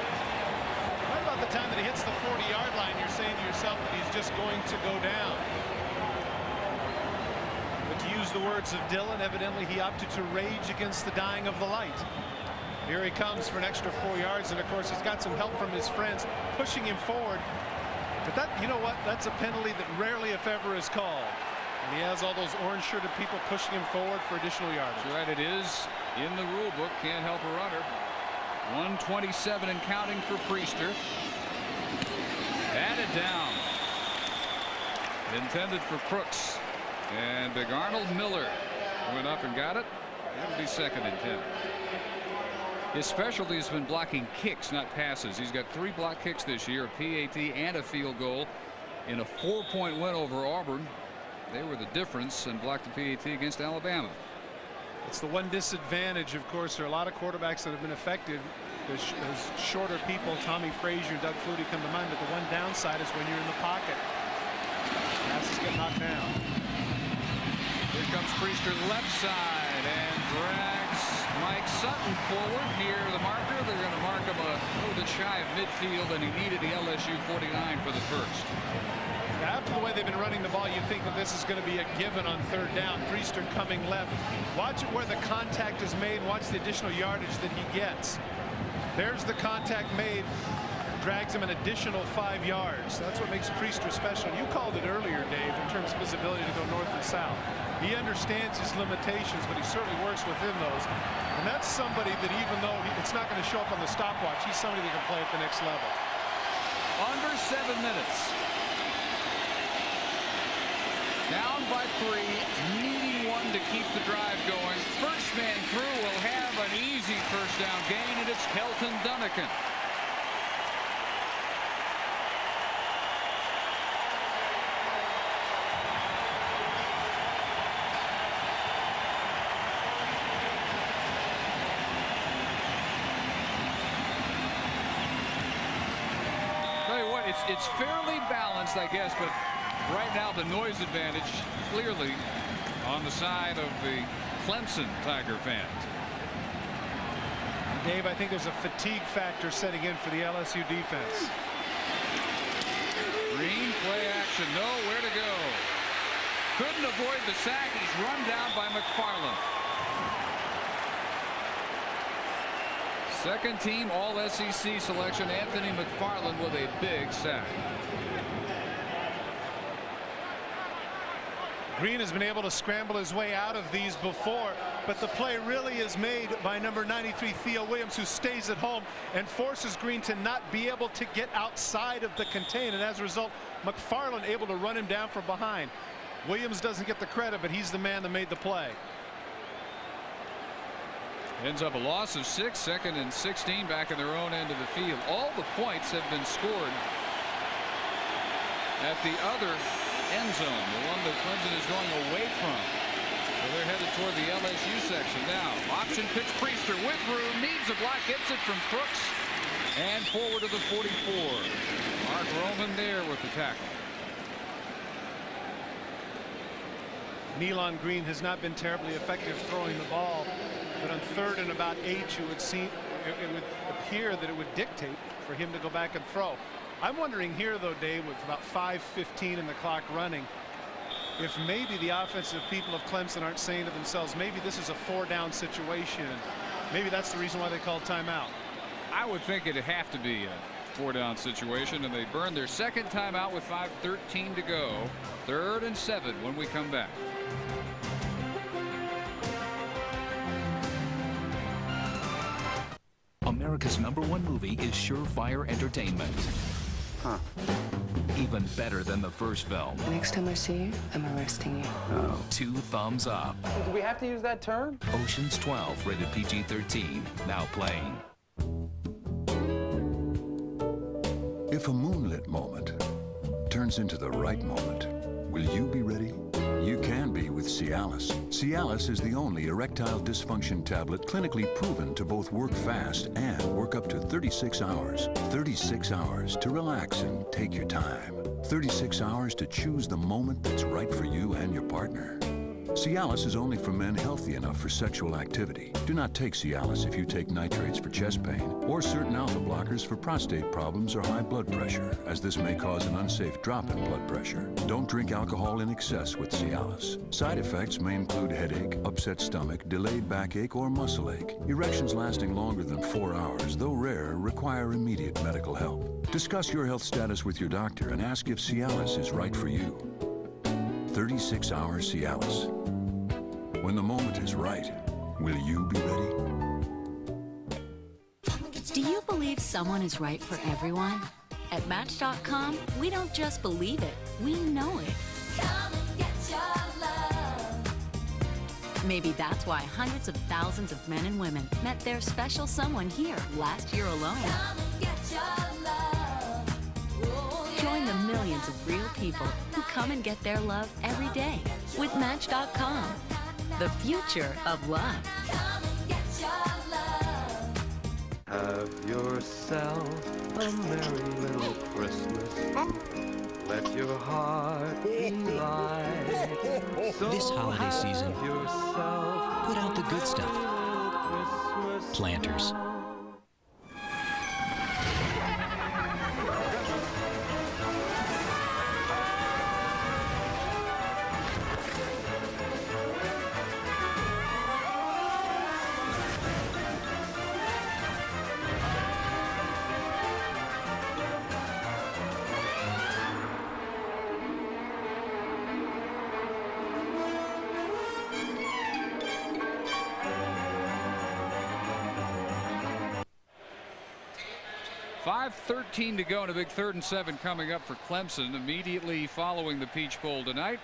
Right about the time that he hits the 40-yard line, you're saying to yourself that he's just going to go down. But to use the words of Dylan, evidently he opted to rage against the dying of the light. Here he comes for an extra 4 yards, and of course he's got some help from his friends pushing him forward. But that, you know what, that's a penalty that rarely, if ever, is called. And he has all those orange-shirted people pushing him forward for additional yardage. That's right, it is in the rule book. Can't help a runner. 127 and counting for Priester. Batted down. Intended for Crooks. And big Arnold Miller went up and got it. It'll be 2nd and 10. His specialty has been blocking kicks, not passes. He's got 3 block kicks this year, a PAT and a field goal in a 4-point win over Auburn. They were the difference and blocked the PAT against Alabama. It's the one disadvantage, of course. There are a lot of quarterbacks that have been affected. There's shorter people, Tommy Frazier, Doug Flutie come to mind, but the one downside is when you're in the pocket. Passes get knocked down. Here comes Priester left side and drags Mike Sutton forward near the marker. They're going to mark him a little bit shy of midfield, and he needed the LSU 49 for the first. After the way they've been running the ball, you'd think that this is going to be a given on 3rd down. Priester coming left. Watch where the contact is made. Watch the additional yardage that he gets. There's the contact made. Drags him an additional 5 yards. That's what makes Priester special. You called it earlier, Dave, in terms of his ability to go north and south. He understands his limitations, but he certainly works within those. And that's somebody that, even though it's not going to show up on the stopwatch, he's somebody that can play at the next level. Under 7 minutes. Down by 3, needing 1 to keep the drive going. First man through will have an easy first down gain, and it's Kelton Dunnigan. it's fairly balanced, I guess, but right now the noise advantage clearly on the side of the Clemson Tiger fans. Dave, I think there's a fatigue factor setting in for the LSU defense. Green, play action, nowhere to go. Couldn't avoid the sack. He's run down by McFarland. Second team All-SEC selection, Anthony McFarland, with a big sack. Green has been able to scramble his way out of these before, but the play really is made by number 93 Theo Williams, who stays at home and forces Green to not be able to get outside of the contain, and as a result McFarland able to run him down from behind. Williams doesn't get the credit, but he's the man that made the play. Ends up a loss of 6, 2nd and 16 back in their own end of the field. All the points have been scored at the other end zone, the one that Clemson is going away from. So they're headed toward the LSU section now. Option pitch, Priester with room, needs a block, gets it from Crooks, and forward to the 44. Mark Roman there with the tackle. Nealon Green has not been terribly effective throwing the ball, but on 3rd and about 8, it would appear that it would dictate for him to go back and throw. I'm wondering here, though, Dave, with about 5:15 in the clock running, if maybe the offensive people of Clemson aren't saying to themselves, maybe this is a 4-down situation. Maybe that's the reason why they called timeout. I would think it'd have to be a 4-down situation, and they burned their second timeout with 5:13 to go. 3rd and 7 when we come back. America's #1 movie is Surefire Entertainment. Huh. Even better than the first film. Next time I see you, I'm arresting you. Oh. 2 thumbs up. Do we have to use that term? Ocean's 12, rated PG-13, now playing. If a moonlit moment turns into the right moment, will you be ready? You can be with Cialis. Cialis is the only erectile dysfunction tablet clinically proven to both work fast and work up to 36 hours. 36 hours to relax and take your time. 36 hours to choose the moment that's right for you and your partner. Cialis is only for men healthy enough for sexual activity. Do not take Cialis if you take nitrates for chest pain or certain alpha blockers for prostate problems or high blood pressure, as this may cause an unsafe drop in blood pressure. Don't drink alcohol in excess with Cialis. Side effects may include headache, upset stomach, delayed backache, or muscle ache. Erections lasting longer than 4 hours, though rare, require immediate medical help. Discuss your health status with your doctor and ask if Cialis is right for you. 36-hour Cialis. When the moment is right, will you be ready? Do you believe someone is right for everyone? At Match.com, we don't just believe it, we know it. Come and get your love. Maybe that's why hundreds of thousands of men and women met their special someone here last year alone. Come and get your love. Oh, yeah. Join the millions of real people who come and get their love every day with Match.com. The future of love. Come and get your love. Have yourself a merry little Christmas. Let your heart be light. So This holiday season, yourself put out the good stuff. Planters. .5:13 to go, and a big 3rd and 7 coming up for Clemson immediately following the Peach Bowl tonight.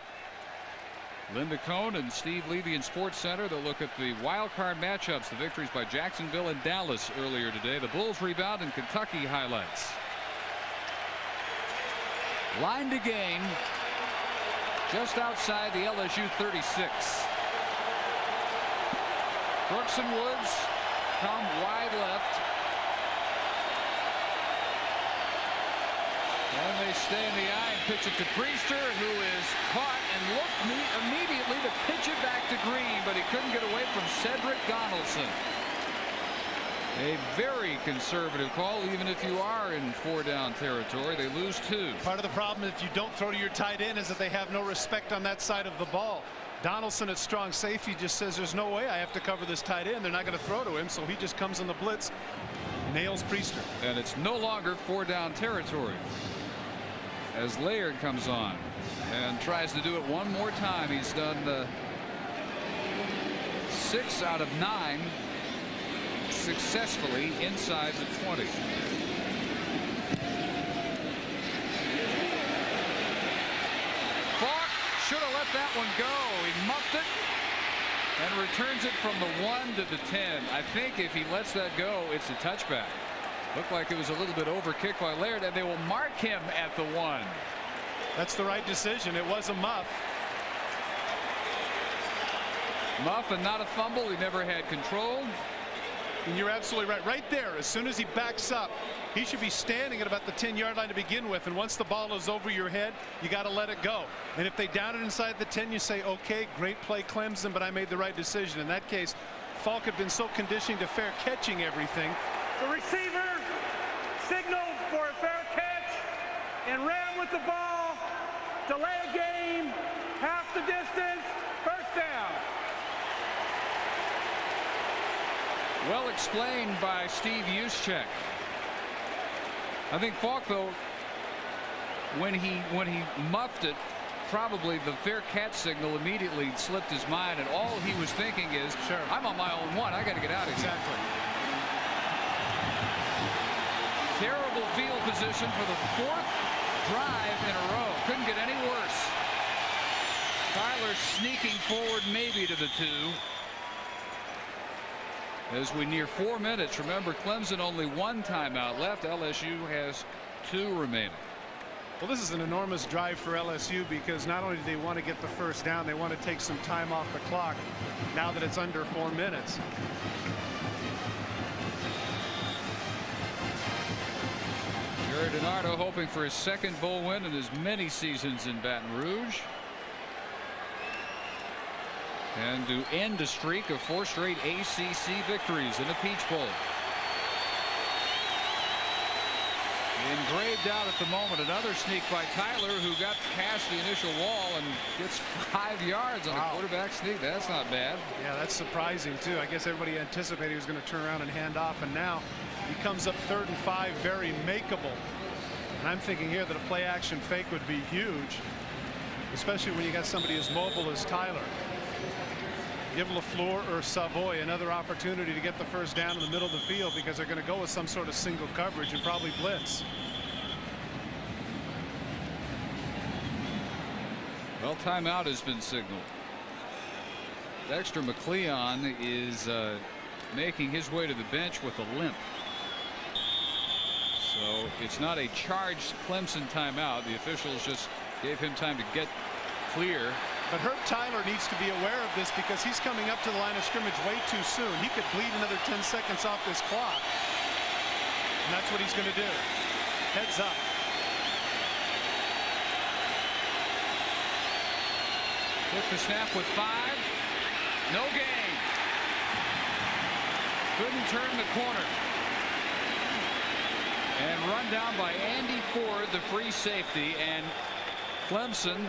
Linda Cohn and Steve Levy in Sports Center. They'll look at the wild card matchups, the victories by Jacksonville and Dallas earlier today, the Bulls rebound, and Kentucky highlights. Line to gain just outside the LSU 36. Brooks and Woods come wide left. stay in the eye and pitch it to Priester, who is caught and looked immediately to pitch it back to Green, but he couldn't get away from Cedric Donaldson. A very conservative call, even if you are in 4-down territory. They lose 2. Part of the problem if you don't throw to your tight end is that they have no respect on that side of the ball. Donaldson at strong safety just says there's no way I have to cover this tight end. They're not going to throw to him, so he just comes in the blitz, nails Priester. And it's no longer 4-down territory as Laird comes on and tries to do it one more time. He's done 6 out of 9 successfully inside the 20. Falk should have let that one go. He muffed it and returns it from the 1 to the 10. I think if he lets that go, it's a touchback. Looked like it was a little bit overkicked by Laird, and they will mark him at the 1. That's the right decision. It was a muff. Muff and not a fumble. He never had control. And you're absolutely right. Right there, as soon as he backs up, he should be standing at about the 10-yard line to begin with. And once the ball is over your head, you got to let it go. And if they down it inside the 10, you say, okay, great play, Clemson, but I made the right decision. In that case, Falk had been so conditioned to fair catching everything. The receiver signaled for a fair catch and ran with the ball. Delay a game, half the distance, first down. Well explained by Steve Juszczyk. I think Falk, though, when he muffed it, probably the fair catch signal immediately slipped his mind, and all he was thinking is, sure, I'm on my own 1. I got to get out of here. Exactly. Terrible field position for the 4th drive in a row. Couldn't get any worse. Tyler sneaking forward maybe to the 2. As we near 4 minutes, remember Clemson only 1 timeout left. LSU has 2 remaining. Well, this is an enormous drive for LSU because not only do they want to get the first down, they want to take some time off the clock now that it's under 4 minutes. Jerry DiNardo hoping for his 2nd bowl win in as many seasons in Baton Rouge, and to end a streak of 4 straight ACC victories in the Peach Bowl. Engraved out at the moment. Another sneak by Tyler, who got past the initial wall and gets 5 yards on a quarterback sneak. That's not bad. Yeah, that's surprising too. I guess everybody anticipated he was going to turn around and hand off, and now he comes up 3rd and 5, very makeable. And I'm thinking here that a play action fake would be huge, especially when you got somebody as mobile as Tyler. Give LaFleur or Savoy another opportunity to get the first down in the middle of the field, because they're going to go with some sort of single coverage and probably blitz. Well, timeout has been signaled. Dexter McCleon is making his way to the bench with a limp. So it's not a charged Clemson timeout. The officials just gave him time to get clear. But Herb Tyler needs to be aware of this, because he's coming up to the line of scrimmage way too soon. He could bleed another 10 seconds off this clock. And that's what he's going to do. Heads up. Took the snap with 5. No gain. Couldn't turn the corner. And run down by Andy Ford, the free safety, and Clemson,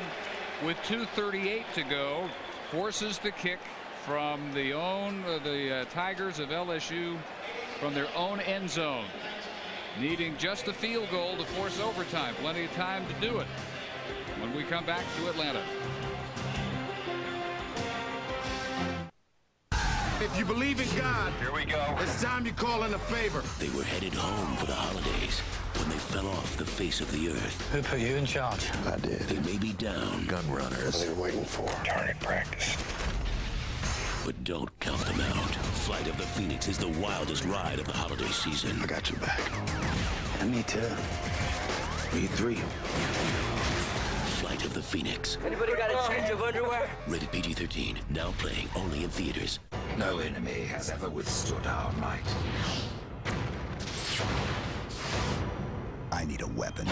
with 2:38 to go, forces the kick from the Tigers of LSU from their own end zone, needing just a field goal to force overtime. Plenty of time to do it when we come back to Atlanta. If you believe in God, here we go. It's time you call in a favor. They were headed home for the holidays when they fell off the face of the earth. Who put you in charge? I did. They may be down. Gun runners. They were waiting for target practice. But don't count them out. Flight of the Phoenix is the wildest ride of the holiday season. I got your back. And me too. Me 3. Flight of the Phoenix. Anybody got a change of underwear? Rated PG-13. Now playing only in theaters. No enemy has ever withstood our might. I need a weapon.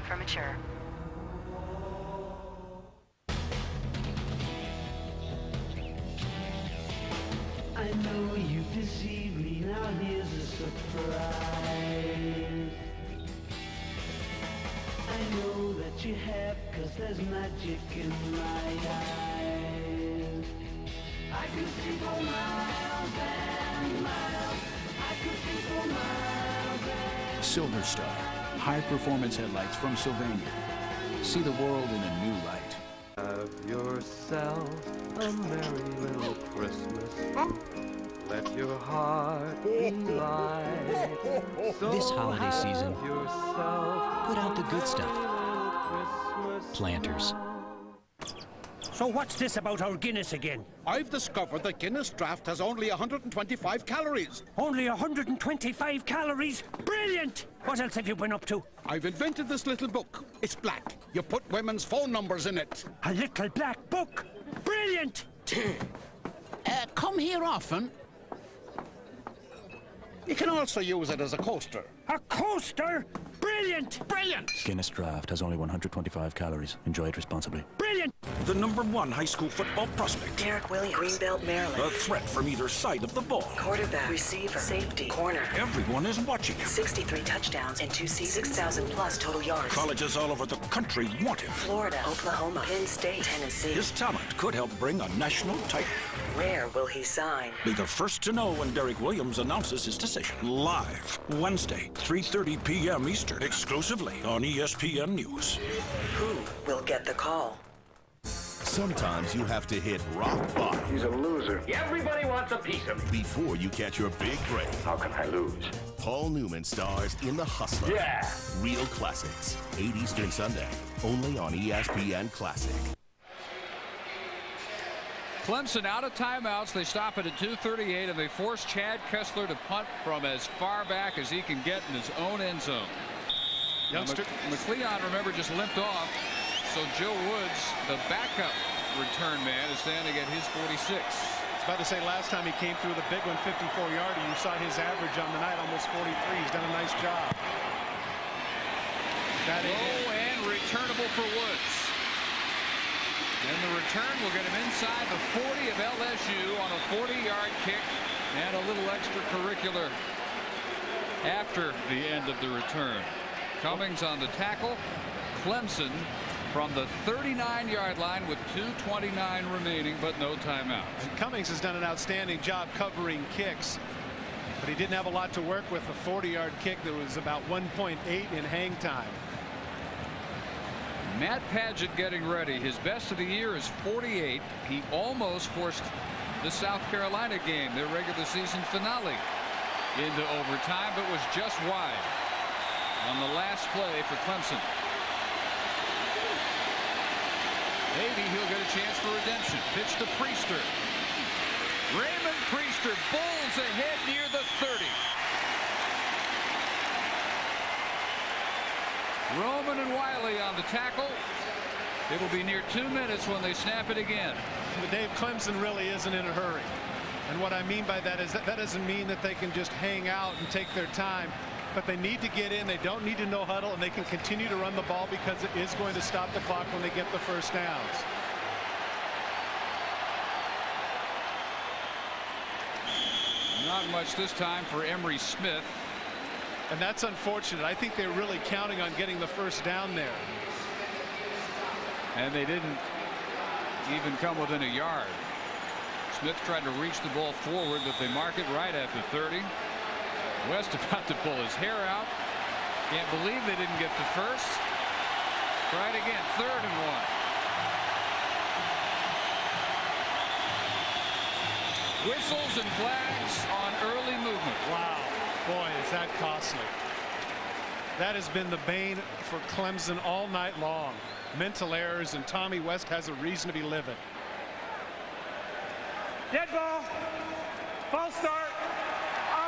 for mature. I know you deceived me, now here's a surprise. I know that you have, 'cause there's magic in my eyes. I could see for miles and miles. I could see for miles and Silver Star, high-performance headlights from Sylvania. See the world in a new light. Have yourself a merry little Christmas. Let your heart be light. So This holiday season, have yourself put out the good stuff. Christmas. Planters. So what's this about our Guinness again? I've discovered that Guinness Draft has only 125 calories. Only 125 calories? Brilliant! What else have you been up to? I've invented this little book. It's black. You put women's phone numbers in it. A little black book? Brilliant! Come here often. You can also use it as a coaster. A coaster? Brilliant! Brilliant! Guinness Draft has only 125 calories. Enjoy it responsibly. Brilliant! The #1 high school football prospect. Derek Williams, Greenbelt, Maryland. A threat from either side of the ball. Quarterback, receiver, safety, corner. Everyone is watching him. 63 touchdowns in 2 seasons, 6,000 plus total yards. Colleges all over the country want him. Florida, Oklahoma, Penn State, Tennessee. His talent could help bring a national title. Where will he sign? Be the first to know when Derek Williams announces his decision. Live, Wednesday, 3:30 p.m. Eastern, exclusively on ESPN News. Who will get the call? Sometimes you have to hit rock bottom. He's a loser. Everybody wants a piece of him. Before you catch your big break. How can I lose? Paul Newman stars in The Hustler. Yeah. Real classics. 8 Eastern Sunday. Only on ESPN Classic. Clemson out of timeouts. They stop it at 2:38, and they force Chad Kessler to punt from as far back as he can get in his own end zone. Youngster McLeon, remember, just limped off. So Joe Woods, the backup return man, is standing at his 46. I was about to say, last time he came through the big one, 54-yarder, you saw his average on the night, almost 43. He's done a nice job. Low and returnable for Woods. And the return will get him inside the 40 of LSU on a 40-yard kick and a little extracurricular after the end of the return. Cummings on the tackle. Clemson from the 39-yard line with 2:29 remaining, but no timeouts. And Cummings has done an outstanding job covering kicks, but he didn't have a lot to work with. A 40-yard kick that was about 1.8 in hang time. Matt Padgett getting ready. His best of the year is 48. He almost forced the South Carolina game, their regular season finale, into overtime, but was just wide on the last play for Clemson. Maybe he'll get a chance for redemption. Pitch to Priester. Raymond Priester bowls ahead near the 30. Roman and Wiley on the tackle. It'll be near 2 minutes when they snap it again. But Dave, Clemson really isn't in a hurry. And what I mean by that is that doesn't mean that they can just hang out and take their time. But they need to get in. They don't need to no huddle, and they can continue to run the ball because it is going to stop the clock when they get the first downs. Not much this time for Emery Smith. And that's unfortunate. I think they're really counting on getting the first down there. And they didn't even come within a yard. Smith tried to reach the ball forward, but they mark it right at the 30. West about to pull his hair out. Can't believe they didn't get the first. Try it again. 3rd and 1. Whistles and flags on early movement. Wow. Boy, is that costly. That has been the bane for Clemson all night long. Mental errors, and Tommy West has a reason to be livid. Dead ball. False start.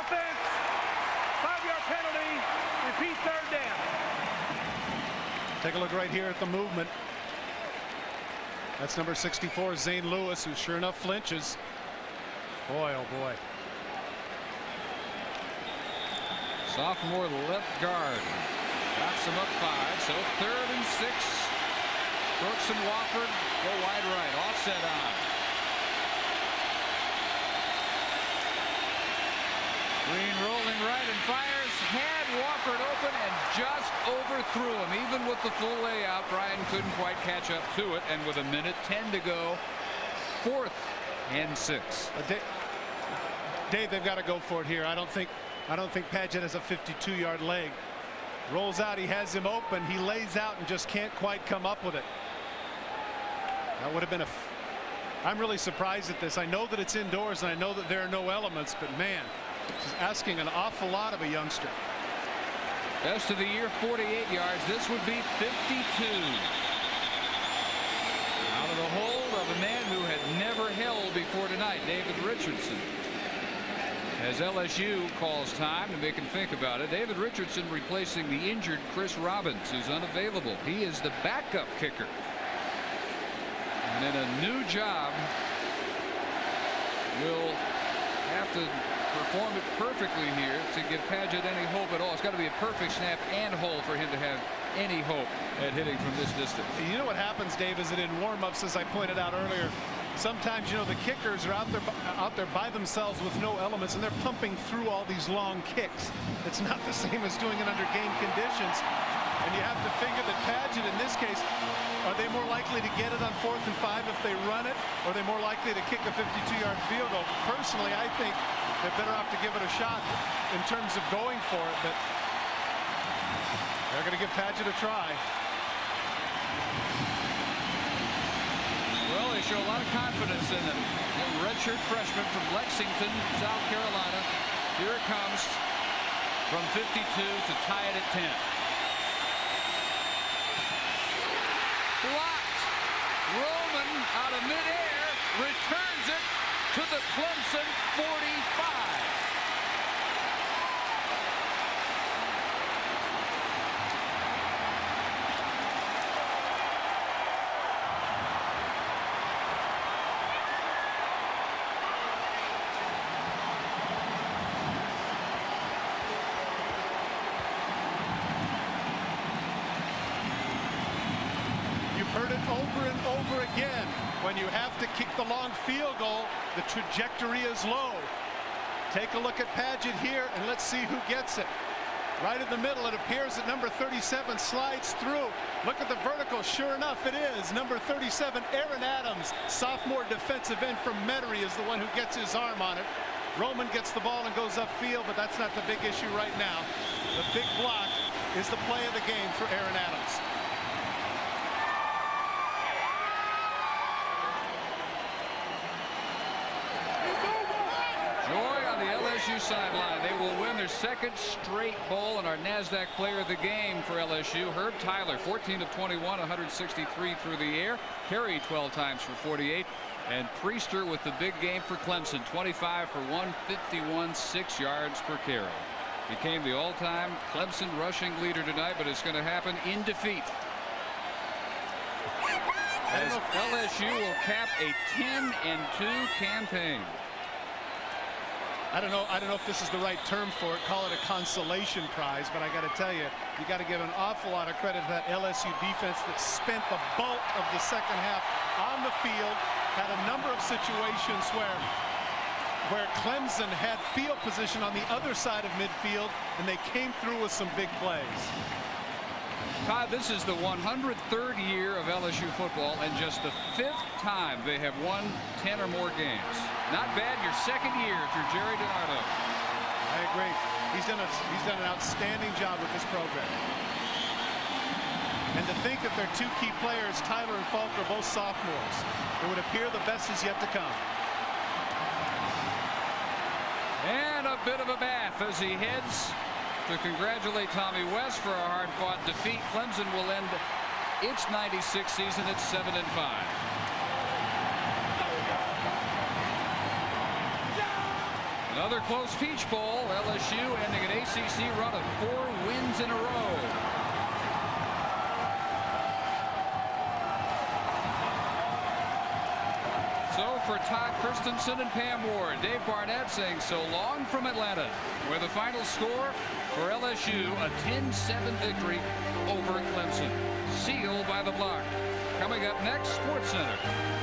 Offense. 5-yard penalty. Repeat 3rd down. Take a look right here at the movement. That's number 64, Zane Lewis, who sure enough flinches. Boy, oh boy. Sophomore left guard. Knocks them up 5. So 3rd and 6. Brooks and Wofford go wide right. Offset on. Green rolling right and fires. Had Wofford open and just overthrew him. Even with the full layout, Brian couldn't quite catch up to it. And with 1:10 to go, 4th and 6. Dave, they've got to go for it here. I don't think Padgett has a 52-yard leg. Rolls out. He has him open. He lays out and just can't quite come up with it. That would have been I'm really surprised at this. I know that it's indoors and I know that there are no elements, but man, this is asking an awful lot of a youngster. Best of the year, 48 yards. This would be 52. Out of the hold of a man who had never held before tonight, David Richardson. As LSU calls time and they can think about it. David Richardson replacing the injured Chris Robbins, who's unavailable. He is the backup kicker. And in a new job, will have to perform it perfectly here to give Padgett any hope at all. It's got to be a perfect snap and hole for him to have any hope at hitting from this distance. You know what happens, Dave, is that in warm-ups, as I pointed out earlier, sometimes, you know, the kickers are out there by themselves with no elements, and they're pumping through all these long kicks. It's not the same as doing it under game conditions. And you have to figure that Padgett, in this case, are they more likely to get it on 4th and 5 if they run it, or are they more likely to kick a 52-yard field goal? Personally, I think they're better off to give it a shot in terms of going for it, but they're going to give Padgett a try. Well, they show a lot of confidence in him. Young redshirt freshman from Lexington, South Carolina. Here it comes from 52 to tie it at 10. Blocked. Roman out of midair returns it to the Clemson 45. Heard it over and over again. When you have to kick the long field goal, the trajectory is low. Take a look at Padgett here and let's see who gets it. Right in the middle, it appears that number 37 slides through. Look at the vertical. Sure enough, it is number 37, Aaron Adams, sophomore defensive end from Metairie, is the one who gets his arm on it. Roman gets the ball and goes upfield, but that's not the big issue right now. The big block is the play of the game for Aaron Adams. LSU sideline. They will win their 2nd straight bowl and our NASDAQ player of the game for LSU. Herb Tyler, 14 of 21, 163 through the air. Carried 12 times for 48. And Priester with the big game for Clemson, 25 for 151, 6 yards per carry. Became the all-time Clemson rushing leader tonight, but it's going to happen in defeat. As LSU will cap a 10-2 campaign. I don't know if this is the right term for it. Call it a consolation prize, but I got to tell you, you got to give an awful lot of credit to that LSU defense that spent the bulk of the second half on the field. Had a number of situations where Clemson had field position on the other side of midfield, and they came through with some big plays. Todd, this is the 103rd year of LSU football and just the 5th time they have won 10 or more games. Not bad your 2nd year if you're Jerry DiNardo. I agree. He's done an outstanding job with this program. And to think that their 2 key players, Tyler and Falk, are both sophomores, it would appear the best is yet to come. And a bit of a bath as he heads to congratulate Tommy West for a hard-fought defeat. Clemson will end its 96 season at 7-5. Another close Peach Bowl. LSU ending an ACC run of 4 wins in a row. So So for Todd Christensen and Pam Ward, Dave Barnett saying so long from Atlanta, where the final score for LSU, a 10-7 victory over Clemson, sealed by the block. Coming up next, SportsCenter.